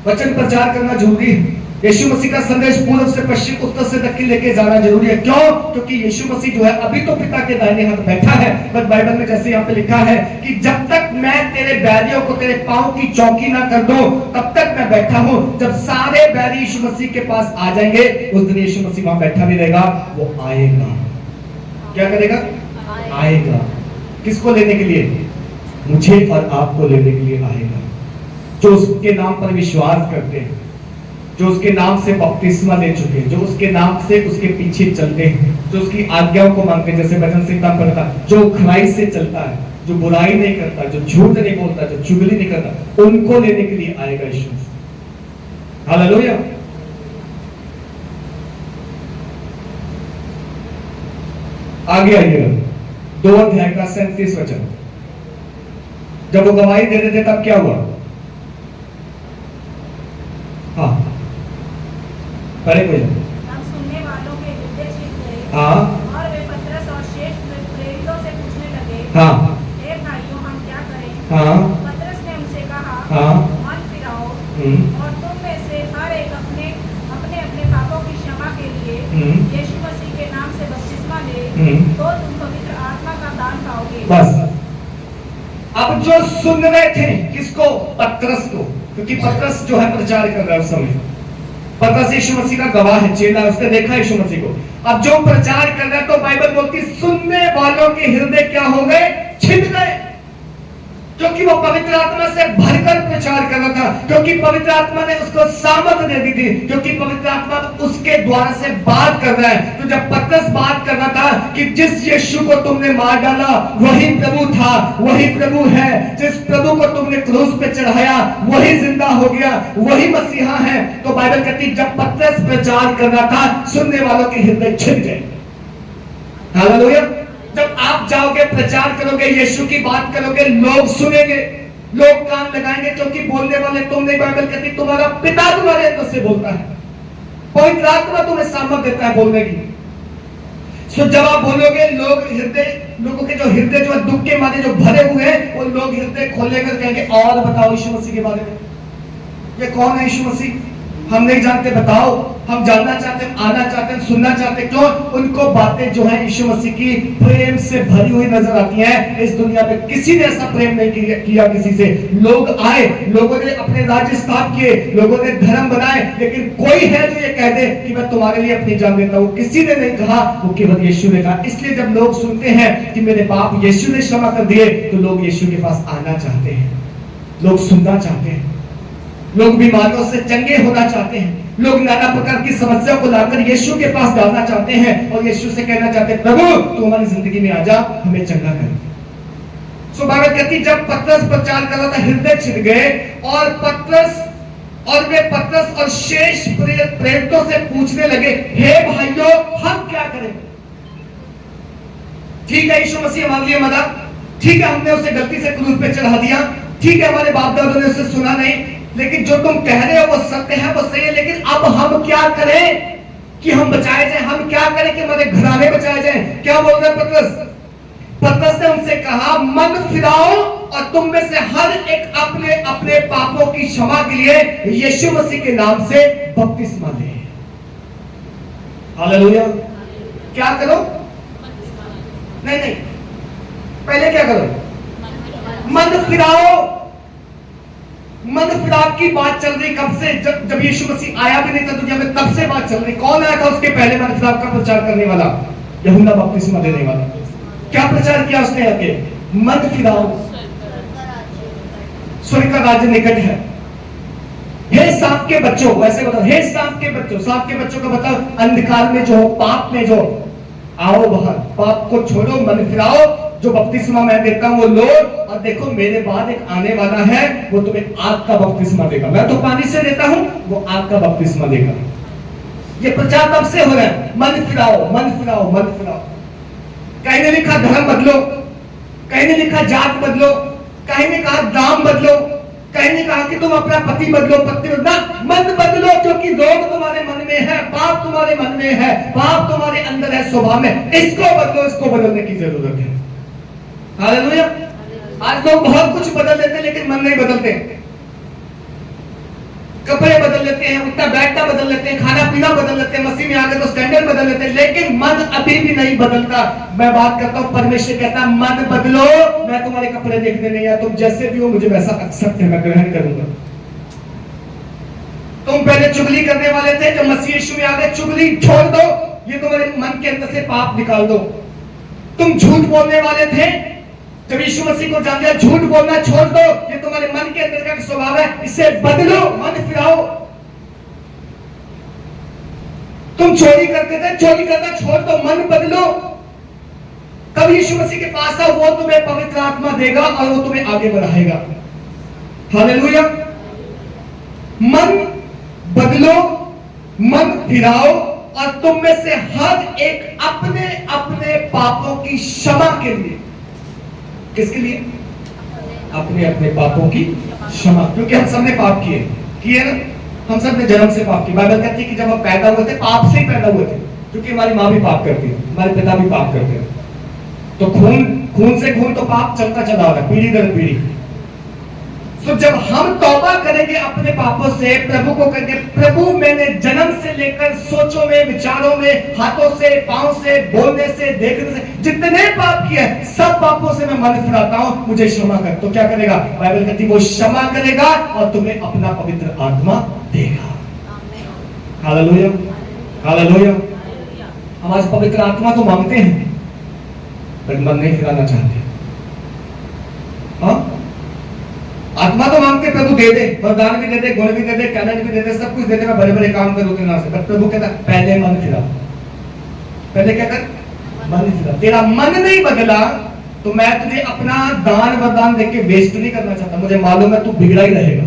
वचन प्रचार करना जरूरी है। यीशु मसीह का संदेश पूर्व से पश्चिम, उत्तर से दक्षिण लेके जाना जरूरी है। क्यों? क्योंकि यीशु मसीह जो है अभी तो पिता के दाहिने हाथ बैठा है, बट बाइबल में जैसे यहाँ पे लिखा है कि जब तक मैं तेरे बैरियों को तेरे पांव की चौकी ना कर दूं, तब तक मैं बैठा हूं। जब सारे बैरी यीशु मसीह के पास आ जाएंगे, उस दिन यीशु मसीह वहां बैठा नहीं रहेगा, वो आएगा। क्या करेगा? आएगा। किसको लेने के लिए? मुझे और आपको लेने के लिए आएगा। जो उसके नाम पर विश्वास करते हैं, जो उसके नाम से बपतिस्मा ले चुके हैं, जो उसके नाम से उसके पीछे चलते हैं, जो उसकी आज्ञाओं को मानते हैं, जैसे भजन संहिता में पढ़ा था, जो खराई से चलता है, जो बुराई नहीं करता, जो झूठ नहीं बोलता, जो चुगली नहीं करता, उनको लेने के लिए आएगा यीशु। हालेलुया। आगे आइएगा, 2 अध्याय का 37 वचन। जब वो गवाही दे रहे थे तब क्या हुआ? हाँ, पढ़े कोई? तब सुनने वालों के हृदय छिप गए, हाँ, और वे पतरस और शेष प्रेरितों से पूछने लगे, हाँ, हे भाइयों, हम क्या करें? हाँ, पतरस ने उनसे कहा, हाँ, मन फिराओ, और तुम में से हर एक अपने अपने पापों की क्षमा के लिए यीशु मसीह के नाम से बपतिस्मा ले, तो तुम पवित्र आत्मा का दान पाओगे। बस। अब जो सुन रहे थे किसको? पतरस को, क्योंकि पतरस जो है प्रचार कर रहा है उस समय। पतरस यीशु मसीह का गवाह है, चेला, उसने देखा यीशु मसीह को। अब जो प्रचार कर रहा है, तो बाइबल बोलती सुनने वालों के हृदय क्या हो गए? छिप गए, क्योंकि वो पवित्र आत्मा से भरकर प्रचार कर रहा था, क्योंकि पवित्र आत्मा ने उसको सामर्थ दे दी थी, क्योंकि पवित्र आत्मा उसके द्वारा से बात कर रहा है। तो जब पतरस बात कर रहा था कि जिस यीशु को तुमने मार डाला वही प्रभु था, वही प्रभु है, जिस प्रभु को तुमने क्रूस पे चढ़ाया वही जिंदा हो गया, वही मसीहा है। तो बाइबल कहती जब पतरस प्रचार कर रहा था, सुनने वालों के हृदय छिप गए। हालेलुया। जब आप जाओगे, प्रचार करोगे, यीशु की बात करोगे, लोग सुनेंगे, लोग कान लगाएंगे क्योंकि बोलने वाले तुम नहीं, बाइबल कहती तुम्हारा पिता तुम्हारे अंदर से बोलता है, पवित्र आत्मा तुम्हें सामर्थ देता है बोलने की। सो जब आप बोलोगे, लोगों के जो हृदय जो दुख के मारे जो भरे हुए हैं, वो लोग हृदय खोलेकर कहेंगे और बताओ यीशु मसीह के बारे में, ये कौन है यीशु मसीह, हम नहीं जानते, बताओ, हम जानना चाहते हैं, आना चाहते हैं, सुनना चाहते हैं। क्यों? उनको बातें जो है यीशु मसीह की प्रेम से भरी हुई नजर आती हैं। इस दुनिया में किसी ने ऐसा प्रेम नहीं किया किसी से। लोग आए, लोगों ने अपने राज्य स्थापित किए, लोगों ने धर्म बनाए, लेकिन कोई है जो ये कह दे कि मैं तुम्हारे लिए अपनी जान देता हूं, किसी ने नहीं कहा, वो केवल यीशु ने कहा। इसलिए जब लोग सुनते हैं कि मेरे पाप यीशु ने क्षमा कर दिए, तो लोग यीशु के पास आना चाहते हैं, लोग सुनना चाहते हैं, लोग बीमारियों से चंगे होना चाहते हैं, लोग नाना प्रकार की समस्याओं को लाकर यीशु के पास डालना चाहते हैं और यीशु से कहना चाहते हैं, प्रभु तू हमारी जिंदगी में आ जा, हमें चंगा कर। सो बाइबल कहती जब पतरस प्रचार कर रहा था, हृदय छिद गए और पतरस और शेष प्रेरितों से पूछने लगे, हे भाइयों हम क्या करें? ठीक है यीशु मसीह हमारे लिए मरा, ठीक है हमने उसे गलती से क्रूस पे चढ़ा दिया, ठीक है हमारे बाप दादों ने उसे सुना नहीं, लेकिन जो तुम कह रहे हो वो सत्य है, वो सही है, लेकिन अब हम क्या करें कि हम बचाए जाएं? हम क्या करें कि हमारे घराने बचाए जाएं? क्या बोल रहे पतरस? पतरस ने उनसे कहा, मन फिराओ और तुम में से हर एक अपने अपने पापों की क्षमा के लिए यीशु मसीह के नाम से बपतिस्मा ले। हालेलुया। क्या करो? नहीं, पहले क्या करो? मन फिराओ। मन फिराव की बात चल रही कब से? जब यीशु मसीह आया भी नहीं था दुनिया में, तब से बात चल रही। कौन आया था उसके पहले मन फिराव का प्रचार करने वाला? यूहन्ना बपतिस्मा देने वाला। क्या प्रचार किया उसने आके? मन फिराओ, स्वर्ग का राज्य निकट है। हे सांप के बच्चों, वैसे बताओ, हे सांप के बच्चों, सांप के बच्चों का बताओ, अंधकार में जो हो, पाप में जो आओ बाहर, पाप को छोड़ो, मन फिराओ, जो बपतिस्मा मैं देता हूं वो लो, और देखो मेरे बाद एक आने वाला है, वो तुम्हें आग का बपतिस्मा देगा। मैं तो पानी से देता हूं, वो आग का बपतिस्मा देगा। ये प्रचार तब से हो रहा है, मन फिराओ, मन फिराओ, मन फिराओ। कहीं ने लिखा धर्म बदलो, कहीं ने लिखा जात बदलो, कहीं ने कहा दाम बदलो, कहीं ने कहा कि तुम अपना पति बदलो, पत्नी बदलो। मन बदलो, क्योंकि रोग तुम्हारे मन में है, पाप तुम्हारे मन में है, पाप तुम्हारे अंदर है, स्वभाव में। इसको बदलो, इसको बदलने की जरूरत है। हालेलुया। आज लोग बहुत कुछ बदल लेते हैं, लेकिन मन नहीं बदलते। कपड़े बदल लेते हैं, उठना बैठना बदल लेते हैं, खाना पीना बदल लेते हैं, मसीह में आ गए तो स्टैंडर्ड बदल लेते हैं, लेकिन मन अभी भी नहीं बदलता। मैं बात करता हूं, परमेश्वर कहता है मन बदलो, मैं तुम्हारे कपड़े देखने नहीं आया, तुम जैसे भी हो मुझे वैसा एक्सेप्ट है, मैं ग्रहण करूंगा। तुम पहले चुगली करने वाले थे, जब मसीह यीशु में आ गए, चुगली छोड़ दो, ये तुम्हारे मन के अंदर से पाप निकाल दो। तुम झूठ बोलने वाले थे, जब यीशु मसीह को जान लिया, झूठ बोलना छोड़ दो, ये तुम्हारे मन के अंदर का स्वभाव है, इसे बदलो, मन फिराओ। तुम चोरी करते थे, चोरी करना छोड़ दो, मन बदलो। तब यीशु मसीह के पास आओ, वो तुम्हें पवित्र आत्मा देगा और वो तुम्हें आगे बढ़ाएगा। हालेलुया। मन बदलो, मन फिराओ, और तुम में से हर एक अपने अपने पापों की क्षमा के लिए। किसके लिए? अपने अपने पापों की क्षमा, क्योंकि हम सब ने पाप किए ना, हम सब ने जन्म से पाप किया। बाइबल कहती है कि जब हम पैदा हुए थे, पाप से ही पैदा हुए थे, क्योंकि हमारी माँ भी पाप करती है, हमारे पिता भी पाप करते हैं, तो खून से खून तो पाप चलता चला रहा है, पीढ़ी दर पीढ़ी। तो जब हम तौबा करेंगे अपने पापों से, प्रभु को कहेंगे, प्रभु मैंने जन्म से लेकर सोचों में, विचारों में, हाथों से, पांव से, बोलने से, देखने से जितने पाप किए, सब पापों से मैं मन फिराता हूं, मुझे क्षमा कर। तो क्या करेगा? बाइबल कहती है वो क्षमा करेगा और तुम्हें अपना पवित्र आत्मा देगा। Hallelujah, hallelujah. हम आज पवित्र आत्मा तो मांगते हैं, पर मन नहीं फिराना चाहते। हाँ, आत्मा तो मांगते, प्रभु दे दे, वरदान भी दे दे, गुण भी दे दे, टैलेंट भी दे दे, सब कुछ दे दे, मैं बड़े बड़े काम करूं तेरे नाम से। पर प्रभु कहता पहले मन फिरा, पहले क्या कर? मन फिरा। तेरा मन नहीं बदला तो मैं तुझे अपना दान वरदान देके वेस्ट नहीं करना चाहता, मुझे मालूम है तू बिगड़ा ही रहेगा।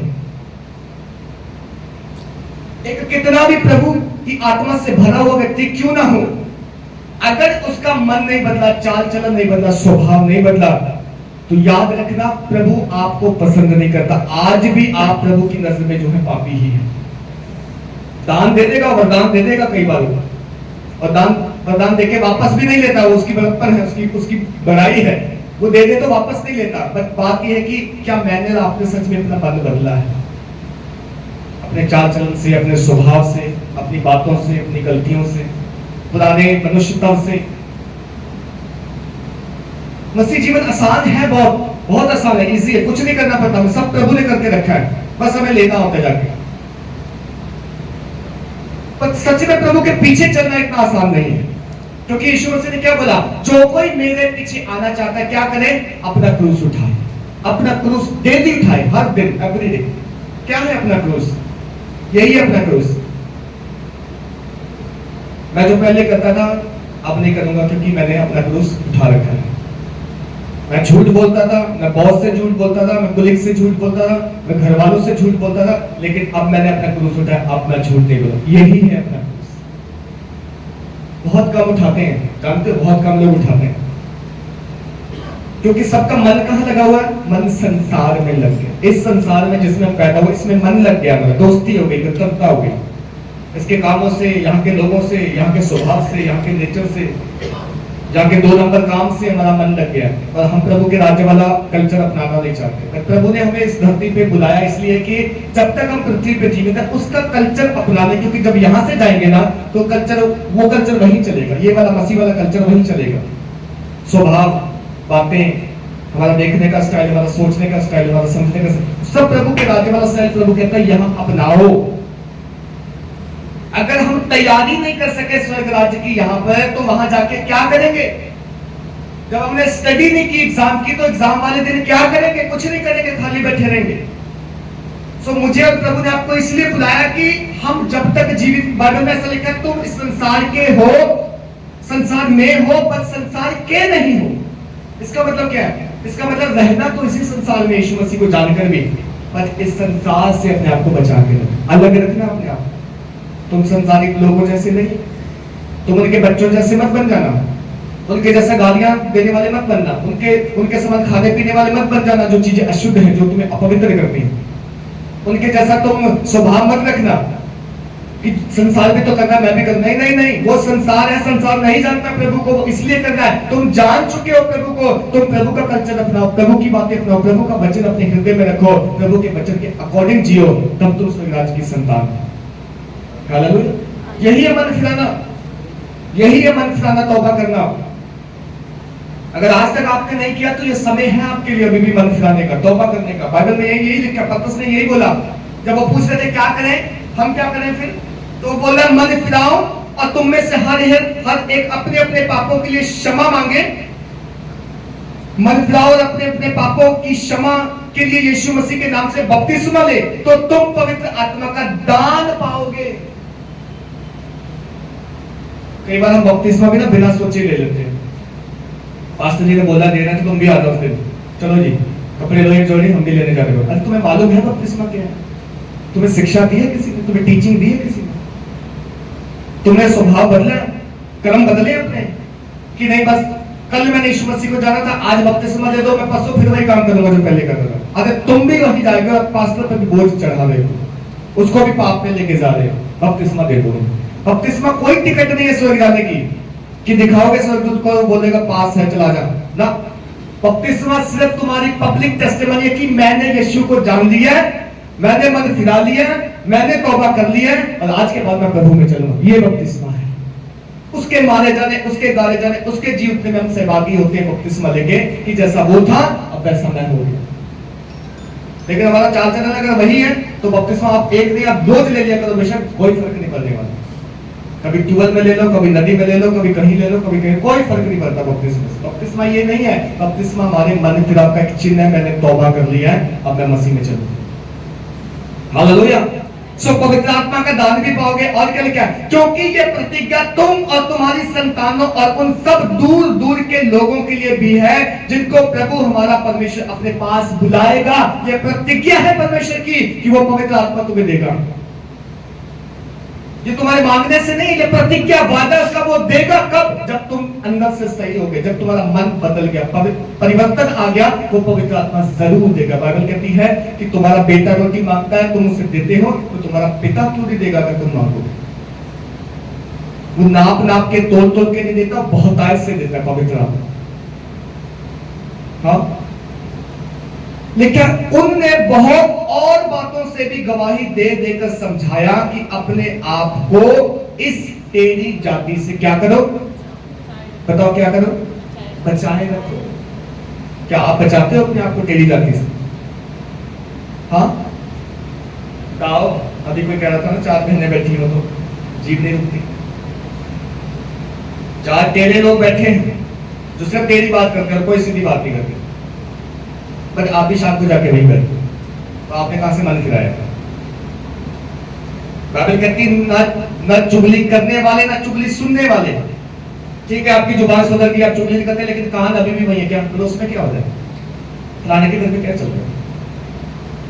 एक कितना भी प्रभु की आत्मा से भरा हुआ व्यक्ति क्यों ना हो, अगर उसका मन नहीं बदला, चाल चलन नहीं बदला, स्वभाव नहीं बदला, तो याद रखना, प्रभु आपको पसंद नहीं करता। आज भी आप प्रभु की नजर में जो है पापी ही है। दान दे देगा, वरदान दे देगा कई बार, और वरदान देके वापस भी नहीं लेता, वो उसकी बड़प्पन है, उसकी बड़ाई है, वो दे दे तो वापस नहीं लेता। बट बात यह है कि क्या मैंने और आपने सच में अपना मन बदला है? अपने चाल चलन से, अपने स्वभाव से, अपनी बातों से, अपनी गलतियों से, पुराने मनुष्यता से। मसीह जीवन आसान है, बहुत आसान है, इजी है, कुछ नहीं करना पड़ता, हमें सब प्रभु ने करके रखा है, बस हमें लेना होता है जाके। पर सच में प्रभु के पीछे चलना इतना आसान नहीं है, क्योंकि यीशु मसीह ने क्या बोला? जो कोई मेरे पीछे आना चाहता है, क्या करे? अपना क्रूस उठाए, अपना क्रूस डेली उठाए, हर दिन, एवरी डे। क्या है अपना क्रूस? यही है अपना क्रूस। मैं जो पहले करता था अब नहीं करूंगा, क्योंकि मैंने अपना क्रूस उठा रखा है। मैं झूठ बोलता था, मैं बॉस से झूठ बोलता था, मैं कुलीग से झूठ बोलता था, मैं घर वालों से झूठ बोलता था, लेकिन अब मैंने अपना क्रूस उठाया, अब मैं झूठ नहीं बोलूं। यही है अपना क्रूस। बहुत कम उठाते हैं, जानते हो, बहुत कम लोग उठाते हैं, क्योंकि सबका मन कहाँ लगा हुआ है? मन संसार में लग गया। इस संसार में जिसमें हम पैदा हुए, इसमें मन लग गया हमारा, दोस्ती हो गई, मित्रता हो गई, इसके कामों से, यहाँ के लोगों से, यहाँ के स्वभाव से, यहाँ के नेचर से, यहाँ के 2 नंबर काम से हमारा मन लग गया, और हम प्रभु के राज्य वाला कल्चर अपनाना नहीं चाहते। प्रभु ने हमें इस धरती पे बुलाया इसलिए कि जब तक हम पृथ्वी पे जीवित है उसका कल्चर अपनाने, क्योंकि जब यहाँ से जाएंगे ना तो वो कल्चर वहीं चलेगा, ये वाला मसीह वाला कल्चर वहीं चलेगा। स्वभाव, बातें, हमारा देखने का स्टाइल, हमारा सोचने का स्टाइल, हमारा समझने का, सब प्रभु के राज्य वाला स्टाइल प्रभु कहता है यहाँ अपनाओ। अगर हम तैयारी नहीं कर सके स्वर्ग राज्य की यहाँ पर, तो वहां जाके क्या करेंगे? जब हमने स्टडी नहीं की एग्जाम की, तो एग्जाम वाले दिन क्या करेंगे? कुछ नहीं करेंगे, खाली बैठे रहेंगे। सो मुझे और प्रभु ने आपको इसलिए बुलाया कि हम जब तक जीवित, बाइबल में ऐसा लिखा है, तुम इस संसार के हो, संसार में हो, पर संसार के नहीं हो। इसका मतलब क्या है? इसका मतलब रहना तो इसी संसार में यीशु मसीह को जानकर भी, पर इस संसार से अपने आप को बचा के रखना, अलग रखना अपने आप। तुम संसारिक लोगों जैसे नहीं, तुम उनके बच्चों जैसे मत बन जाना, उनके जैसा गालियां देने वाले मत बनना, उनके समान खाने पीने वाले मत बन जाना जो चीजें अशुद्ध हैं, जो तुम्हें अपवित्र करती हैं। उनके जैसा तुम स्वभाव मत रखना कि संसार भी तो करना, मैं भी करना। नहीं, वो संसार है, संसार नहीं जानता प्रभु को, वो इसलिए करना है। तुम जान चुके हो प्रभु को, तुम प्रभु का कल्चर अपनाओ, प्रभु की बातें अपनाओ, प्रभु का वचन अपने हृदय में रखो, प्रभु के वचन के अकॉर्डिंग जियो, तब तुम स्वर्ग राज्य की संतान हो। हालेलुया। यही है मन फिराना, यही है मन फिराना, तौबा करना। अगर आज तक आपने नहीं किया तो ये समय है आपके लिए अभी भी मन फिराने का, तौबा करने का। बाइबल में यही लिखा, पतरस ने यही बोला जब वो पूछ रहे थे क्या करें, हम क्या करें फिर, तो वो बोला मन फिराओ और तुम में से हर एक अपने अपने पापों के लिए क्षमा मांगे। मन फिराओ और अपने अपने पापों की क्षमा के लिए यीशु मसीह के नाम से बपतिस्मा ले, तो तुम पवित्र आत्मा का दान पाओगे। कई बार हम बपतिस्मा भी ना बिना सोचे ले लेते हैं। पास्टर जी ने बोला देना तो तुम भी आ जाओ, फिर चलो जी कपड़े लो, एक जोड़ी हम भी लेने जा रहे हो। अरे तुम्हें मालूम है बपतिस्मा क्या है? तुम्हें शिक्षा दी है किसी ने? तुम्हें टीचिंग दी है किसी ने? तुमने स्वभाव बदला, कर्म बदले अपने, कि नहीं बस कल मैंने यीशु मसीह को जाना था, आज बपतिस्मा दे दो, मैं परसों फिर वही काम करूंगा जो पहले करता था। अरे तुम भी वही जाएगा और पास्टर पर भी बोझ चढ़ा रहे हो, उसको भी पाप में लेके जा रहे हो। बपतिस्मा दे दो। बपतिस्मा कोई टिकट नहीं है स्वर्ग जाने की कि दिखाओगे स्वर्गदूत को, बोलेगा पास है चला जा ना। बपतिस्मा सिर्फ तुम्हारी पब्लिक टेस्टिमनी है कि मैंने यीशु को जान लिया है, मैंने मन फिरा लिया है, मैंने तौबा कर लिया है और आज के बाद मैं प्रभु में चलूंगा। ये बपतिस्मा है। उसके मारे जाने, उसके गारे जाने, उसके जीवन में हम सहभागी होते हैं बपतिस्मा लेके कि जैसा वो था अब वैसा मैं हो गया। लेकिन हमारा चाल चलन अगर वही है तो बपतिस्मा आप एक नहीं आप रोज ले लिया करो, बेशक कोई फर्क नहीं पड़ने वाला। कभी ट्यूबवेल में ले लो, कभी नदी में ले लो, कभी कहीं ले लो, कभी कहीं, कोई फर्क नहीं पड़ता बपतिस्मा से। बपतिस्मा ये नहीं है, बपतिस्मा हमारे मन फिराव का एक चिन्ह है, मैंने तौबा कर लिया है, अब मैं मसीह में चलूंगा। हालेलुया। सो पवित्र आत्मा का दान भी पाओगे। और क्या लिखा है? क्योंकि ये प्रतिज्ञा तुम और तुम्हारी संतानों और उन सब दूर दूर के लोगों के लिए भी है जिनको प्रभु हमारा परमेश्वर अपने पास बुलाएगा। ये प्रतिज्ञा है परमेश्वर की कि वो पवित्र आत्मा तुम्हें देगा। ये तुम्हारे मांगने से नहीं, ये प्रतिज्ञा वादा उसका वो देगा कब? जब तुम अंदर से सही हो गए, जब तुम्हारा मन बदल गया, परिवर्तन आ गया, वो पवित्र आत्मा जरूर देगा। बाइबल कहती है कि तुम्हारा बेटा रोटी मांगता है, तुम उसे देते हो, तो तुम्हारा पिता क्यों नहीं देगा अगर तुम मांगोगे? वो नाप नाप के तोल तोल के नहीं देता, बहुतायत से देता है पवित्र आत्मा। हाँ, लेकिन उनने बहुत और बातों से भी गवाही दे देकर समझाया कि अपने आप को इस टेढ़ी जाति से क्या करो? बताओ क्या करो? बचाए रखो। क्या आप बचाते हो अपने आप को टेढ़ी जाति से? हाँ, बताओ। अभी कोई कह रहा था ना 4 महीने बैठी हो तो जीभ नहीं रुकती। 4 टेढ़े लोग बैठे हैं जो सिर्फ टेढ़ी बात करते हैं, कोई सीधी बात नहीं करते। पर आप भी शाम को जाके वही करते, तो आपने कहां से मन फिराया? बाइबल कहती न चुगली करने वाले, न चुगली सुनने वाले। ठीक है, आपकी जुबान सुधर गई, आप चुगली नहीं करते, लेकिन कान अभी भी वही है। क्या तो उसमें क्या हो जाए? फलाने के घर में क्या चल रहा है?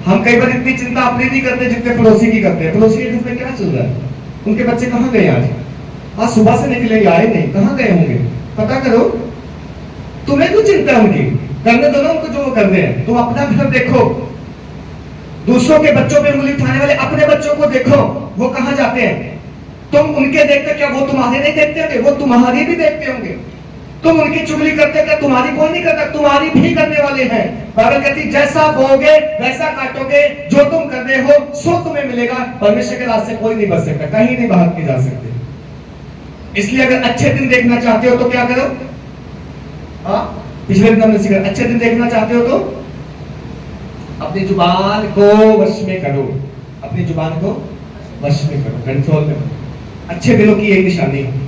हम कई बार इतनी चिंता अपनी नहीं करते जितने पड़ोसी की करते हैं। पड़ोसी के घर में क्या चल रहा है? उनके बच्चे कहाँ गए आज सुबह से निकले, आए नहीं, कहाँ गए होंगे? पता करो। तुम्हें क्यों चिंता उनकी? करने दो ना उनको जो वो कर रहे हैं। तुम अपना घर देखो। दूसरों के बच्चों पे उंगली उठाने वाले अपने बच्चों को देखो, वो कहां जाते हैं। तुम उनके देखते, क्या वो तुम्हारे नहीं देखते होंगे? वो तुम्हारी भी देखते होंगे। तुम उनकी चुगली करते, क्या तुम्हारी कोई नहीं करता? तुम्हारी भी करने वाले हैं। बाइबल कहती जैसा बोओगे वैसा काटोगे, जो तुम कर रहे हो सो तुम्हें मिलेगा। परमेश्वर के रास्ते कोई नहीं बच सकता, कहीं नहीं भाग के जा सकते। इसलिए अगर अच्छे दिन देखना चाहते हो तो क्या करो? पिछले दिन हमने सीखा, अच्छे दिन देखना चाहते हो तो अपनी जुबान को वश में करो। अपनी जुबान को वश में करो, कंट्रोल में करो। अच्छे दिनों की यही निशानी है।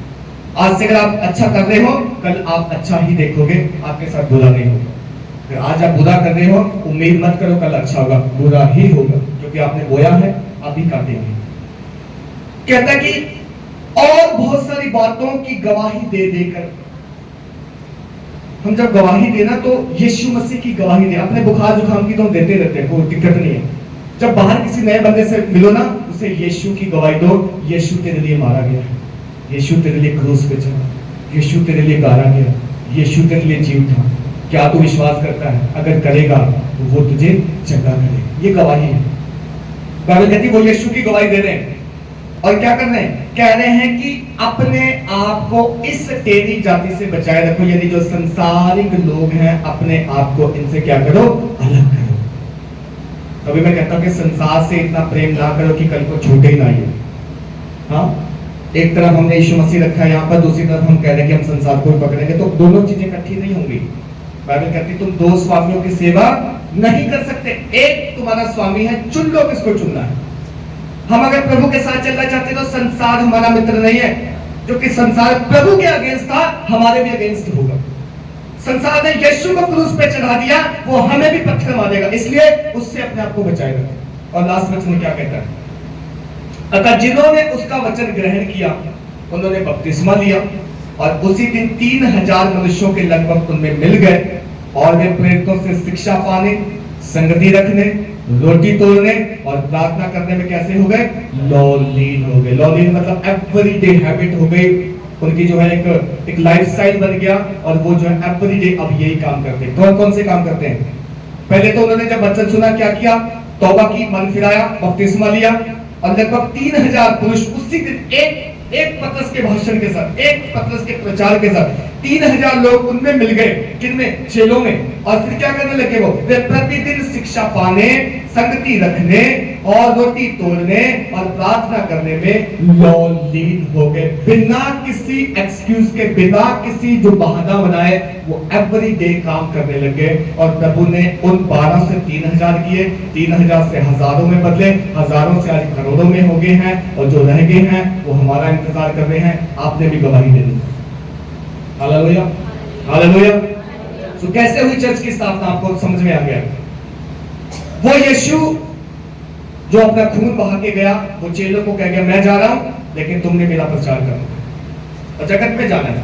आज से अगर आप अच्छा कर रहे हो, कल आप अच्छा ही देखोगे, आपके साथ बुरा नहीं होगा। अगर आज आप बुरा कर रहे हो, उम्मीद मत करो कल अच्छा होगा, बुरा ही होगा, क्योंकि आपने बोया है, आप ही काटेंगे। कहता है कि और बहुत सारी बातों की गवाही दे देकर, हम जब गवाही देना तो यीशु मसीह की गवाही दे। अपने बुखार जुकाम की तो हम देते रहते हैं, कोई दिक्कत नहीं है। जब बाहर किसी नए बंदे से मिलो ना, उसे यीशु की गवाही दो। यीशु तेरे लिए मारा गया, यीशु तेरे लिए क्रूस पे चला, यीशु तेरे लिए गाड़ा गया, यीशु तेरे लिए जीव था। क्या तू विश्वास करता है? अगर करेगा तो वो तुझे चंगा करेगा। ये गवाही है। बाइबल कहती वो यीशु की गवाही दे रहे हैं। और क्या कर रहे हैं? कह रहे हैं कि अपने आप को इस टेढ़ी जाति से बचाए रखो। यानी जो संसारिक लोग हैं, अपने आप को इनसे क्या करो? अलग करो। तभी मैं कहता हूं कि संसार से इतना प्रेम ना करो कि कल को छूटे ही ना ये। हाँ, एक तरफ हमने यीशु मसीह रखा है यहाँ पर, दूसरी तरफ हम कह रहे हैं कि हम संसार को पकड़ेंगे, तो दोनों चीजें इकट्ठी नहीं होंगी। बाइबल कहती तुम 2 स्वामियों की सेवा नहीं कर सकते। एक तुम्हारा स्वामी है, चुन लो किसको चुनना है। हम अगर प्रभु के साथ चलना चाहते हैं तो संसार हमारा मित्र नहीं है। जो कि संसार प्रभु के अगेंस्ट था, हमारे भी अगेंस्ट होगा। संसार ने यीशु को क्रूस पे चढ़ा दिया, वो हमें भी पत्थर मारेगा, इसलिए उससे अपने आप को बचाए रखें। और लास्ट वचन में क्या कहता है? अतः जिन्होंने उसका वचन ग्रहण किया, उन्होंने बपतिस्मा लिया, और उसी दिन 3000 मनुष्यों के लगभग उनमें मिल गए, और वे प्रेरितों से शिक्षा पाने, संगति रखने, रोटी तोड़ने और प्रार्थना करने में कैसे हो गए? लॉलीन हो गए। लॉलीन मतलब एवरीडे हैबिट हो गई उनकी, जो है एक लाइफस्टाइल बन गया, और वो जो है एवरीडे अब यही काम करते हैं। कौन कौन से काम करते हैं? पहले तो उन्होंने जब वचन सुना क्या किया? तौबा की, मन फिराया, बपतिस्मा लिया, और लगभग 3000 पुरुष उसी दिन एक पतरस के भाषण के साथ, एक पतरस के प्रचार के साथ 3000 लोग उनमें मिल गए। किनमें? चेलों में। और फिर क्या करने लगे? वे प्रतिदिन शिक्षा पाने, संगति रखने और रोटी तोड़ने और प्रार्थना करने में लॉलीन हो गए। बिना किसी एक्सक्यूज के, बिना किसी जो बहाना बनाए, वो एवरीडे काम करने लगे। और प्रभु ने उन 12 से 3000 किए, 3000 से हजारों में बदले, हजारों से आज करोड़ों में हो गए हैं, और जो रह गए हैं वो हमारा इंतजार कर रहे हैं। आपने भी गवाही देनी। Hallelujah, hallelujah. तो कैसे हुई चर्च की स्थापना? आपको समझ में आ गया। वो यीशु जो अपना खून बहा के गया, वो चेलों को कह गया मैं जा रहा हूं, लेकिन तुमने मेरा प्रचार करना और जगत में जाना है।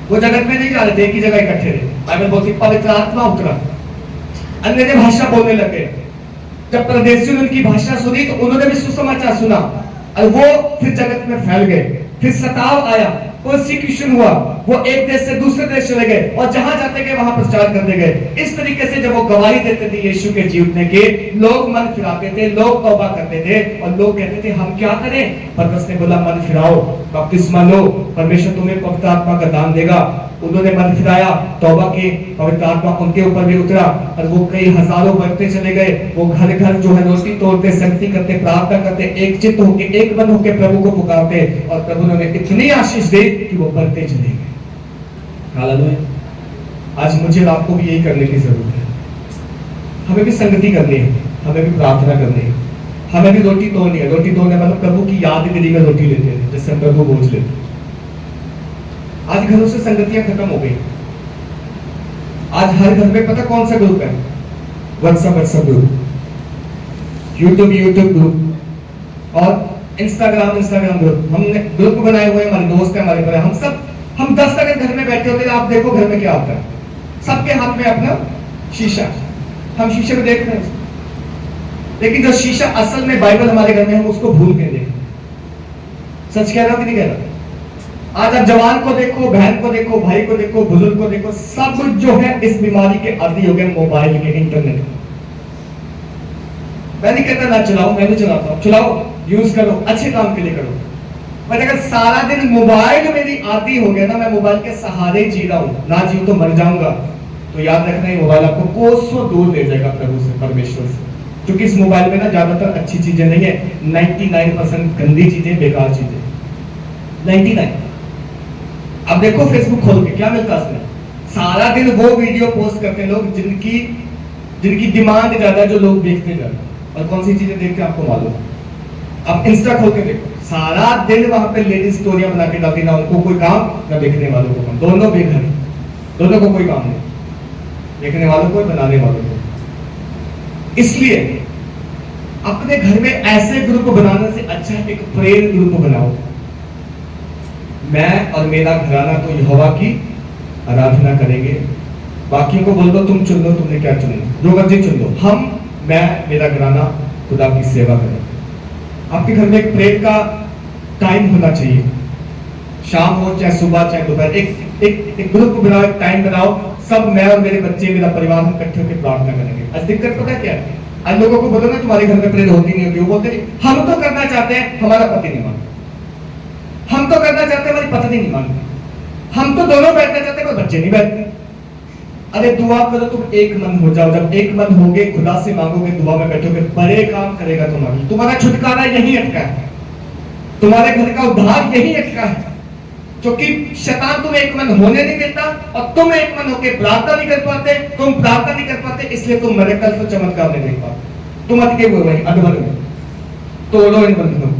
वो जगत में नहीं जा रहे थे, एक ही जगह इकट्ठे थे। बाइबल बोलती पवित्र आत्मा उतरा, अन्य भाषा बोलने लगे। जब परदेशियों ने उनकी भाषा सुनी तो उन्होंने भी सुसमाचार सुना। और वो फिर जगत में फैल गए। फिर सताव आया, परसिक्यूशन हुआ, वो एक देश से दूसरे देश चले गए और जहां जाते गए वहां प्रचार करते गए। इस तरीके से जब वो गवाही देते थे यीशु के जीवने के, लोग मन फिराते थे, लोग तौबा करते थे और लोग कहते थे हम क्या करें? पतरस ने बोला मन फिराओ, बपतिस्मा लो, परमेश्वर तुम्हें पवित्र आत्मा का दान देगा। उन्होंने मन फिराया, तौबा की, पवित्र आत्मा उनके ऊपर भी उतरा और वो कई हजारों बढ़ते चले गए। वो घर घर जो है रोटी तोड़ते, संगति करते, प्रार्थना करते, एक चित्त होके, एक मन होके प्रभु को पुकारते और प्रभु ने उन्हें इतनी आशीष दी कि वो बढ़ते चले गए। हालेलुया। आज मुझे और आपको भी यही करने की जरूरत है। हमें भी संगति करनी है, हमें भी प्रार्थना करनी है, हमें भी रोटी तोड़नी है। रोटी तोड़ने मतलब प्रभु की यादगिरी में रोटी लेते हैं, जैसे हम प्रभु भोज लेते हैं। आज घरों से संगतियां खत्म हो गई। आज हर घर में पता कौन सा ग्रुप है? व्हाट्सएप ग्रुप, यूट्यूब ग्रुप और इंस्टाग्राम ग्रुप। हमने ग्रुप बनाए हुए, हमारे दोस्त हैं, हमारे बड़े, हम 10 अगर घर में बैठे होते हैं, आप देखो घर में क्या होता है। सबके हाथ में अपना शीशा, हम शीशे में देख रहे हैं, लेकिन जो शीशा असल में बाइबल हमारे घर में, हम उसको भूल के देखें। सच कह रहा हूं कि नहीं कह रहा? आज आप जवान को देखो, बहन को देखो, भाई को देखो, बुजुर्ग को देखो, सब जो है इस बीमारी के आदी हो गए, मोबाइल के, इंटरनेट। मैं नहीं कहता ना चलाओ, मैं भी चलाता हूं, चलाओ, यूज करो, अच्छे काम के लिए करो। पर अगर सारा दिन मोबाइल मेरी आदी हो गया ना, मैं मोबाइल के सहारे जी रहा हूं, ना जी तो मर जाऊंगा, तो याद रखना ही मोबाइल आपको कोसों दूर ले जाएगा प्रभु से, परमेश्वर से। क्योंकि इस मोबाइल में ना ज्यादातर अच्छी चीजें नहीं है, 99% गंदी चीजें, बेकार चीजें, 99। अब देखो फेसबुक खोल के क्या मिलता है उसमें? सारा दिन वो वीडियो पोस्ट करते हैं लोग जिनकी डिमांड ज्यादा है, जो लोग देखते ज्यादा। और कौन सी चीजें देखते हैं आपको मालूम? आप इंस्टा खोल के देखो, सारा दिन वहां पे लेडीज स्टोरियां बना के डालती, ना उनको कोई काम, ना देखने वालों को काम, दोनों बेघर, दोनों को कोई काम नहीं, देखने वालों को, बनाने वालों को। इसलिए अपने घर में ऐसे ग्रुप बनाने से अच्छा एक प्रेयर ग्रुप बनाओ। मैं और मेरा घराना तो यहोवा की आराधना करेंगे। बाकियों को बोल दो तुम चुन लो, तुमने क्या चुनना, जो मर्जी चुन लो। मैं मेरा घराना खुदा की सेवा करेंगे। आपके घर में एक प्रेयर का टाइम होना चाहिए, शाम हो चाहे सुबह चाहे दोपहर, एक ग्रुप बनाओ, एक टाइम बनाओ, सब मैं और मेरे बच्चे, मेरा परिवार, हम इकट्ठे होकर प्रार्थना करेंगे। आज दिक्कत पता क्या है? आज लोगों को बोलो ना तुम्हारे घर में प्रेयर होती नहीं होती, वो बोलते हम तो करना चाहते हैं, हमारा पति नहीं मानता, हम तो करना चाहते हैं, हमारी पत्नी नहीं मानती, हम तो दोनों बैठना चाहते हैं, कोई बच्चे नहीं बैठते। अरे दुआ करो, तुम एक मन हो जाओ। जब एक मन होगे, खुदा से मांगोगे, दुआ में बैठोगे, बड़े काम करेगा तुम्हारा छुटकारा यही अटका है, तुम्हारे घर का उद्धार यही अटका है। क्योंकि शैतान तुम्हें एक मन होने नहीं देता और तुम एक मन होकर प्रार्थना नहीं कर पाते, तुम प्रार्थना नहीं कर पाते, इसलिए तुम मिरेकल से चमत्कार नहीं देख पाते। तुम अटके हुए वहीं अधमर में, तोड़ो इन बंधनों।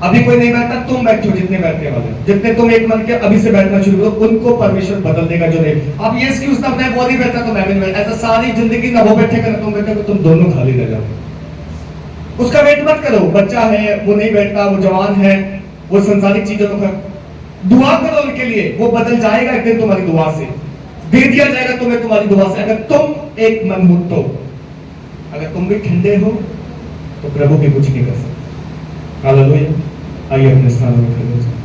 अभी कोई नहीं बैठता, तुम बैठो, जितने बैठने वाले, जितने तुम एक मन के अभी से बैठना शुरू करो, उनको परमेश्वर बदल देगा। जो नहीं, अब ये एक्सक्यूज ना अपने, वो नहीं बैठा तो मैं भी नहीं बैठा, ऐसा सारी जिंदगी ना वो बैठेगा ना तुम बैठोगे, तुम दोनों खाली रह जाओगे। उसका वेट मत करो, बच्चा है, वो नहीं बैठता, वो जवान है, वो संसारिक चीजों को दुआ करो उनके लिए, वो बदल जाएगा एक दिन तुम्हारी दुआ से, दे दिया जाएगा तुम्हें तुम्हारी दुआ से, अगर तुम एक मन हो तो। अगर तुम भी ठंडे हो तो प्रभु भी कुछ नहीं कर सकते। हालेलुया। आइए अपने स्थान में खड़े हो जाएं।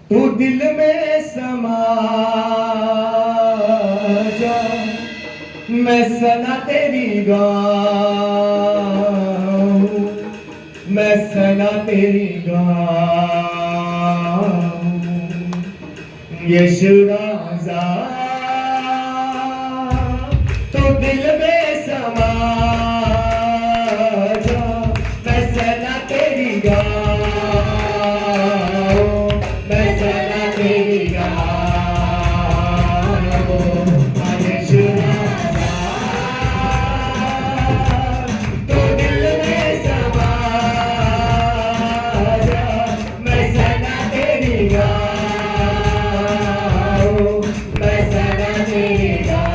तू दिल में समा जा, मैं सना तेरी गाऊं, मैं सना तेरी गाऊं, यीशु राजा तो दिल में समा जा, मैं सना तेरी गाऊं, मैं सना तेरी गाऊं, यीशु राजा तो दिल में समा जा, मैं सना तेरी गाऊं, मैं सना तेरी गाऊं।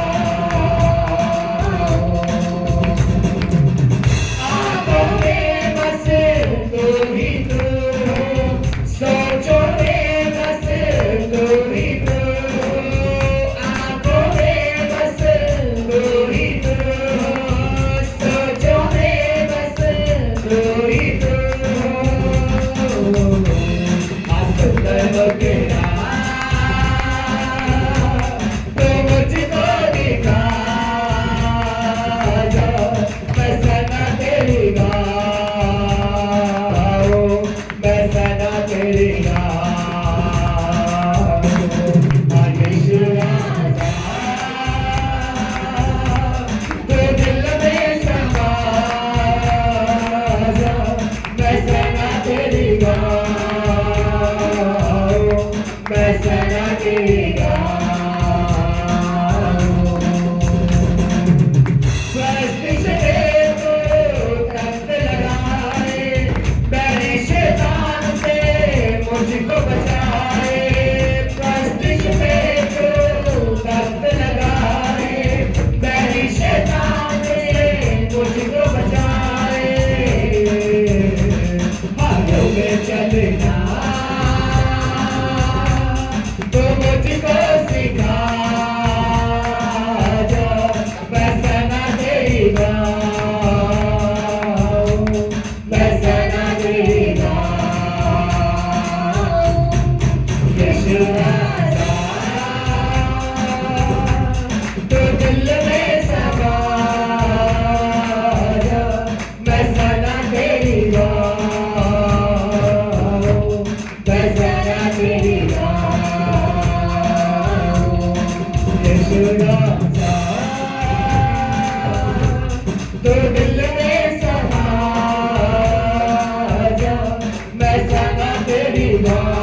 आंखों में बसे तू ही तू, सोचों में बसे तू ही तू, आंखों में बसे तू ही तू, तेरा तो मुझको दिखा जा मैं सना तेरी गाऊं मैं सना तेरी गाऊं हाँ यीशु आजा तो दिल में समा जा मैं सना तेरी गाऊं मैं सना तेरी गाऊं मुझको बचाए प्लास्टिक पे तो दर्द लगाए मेरी शैतान से मुझको बचाए हाथों में चलना तो मुझको सिखा जा मैं सना तेरी गाऊं मैं सना तेरी तो दिल में समा जा मैं सना तेरी गाऊं मैं सना तेरी गाऊं यीशु राजा तो दिल में समा जा मैं सना तेरी गाऊं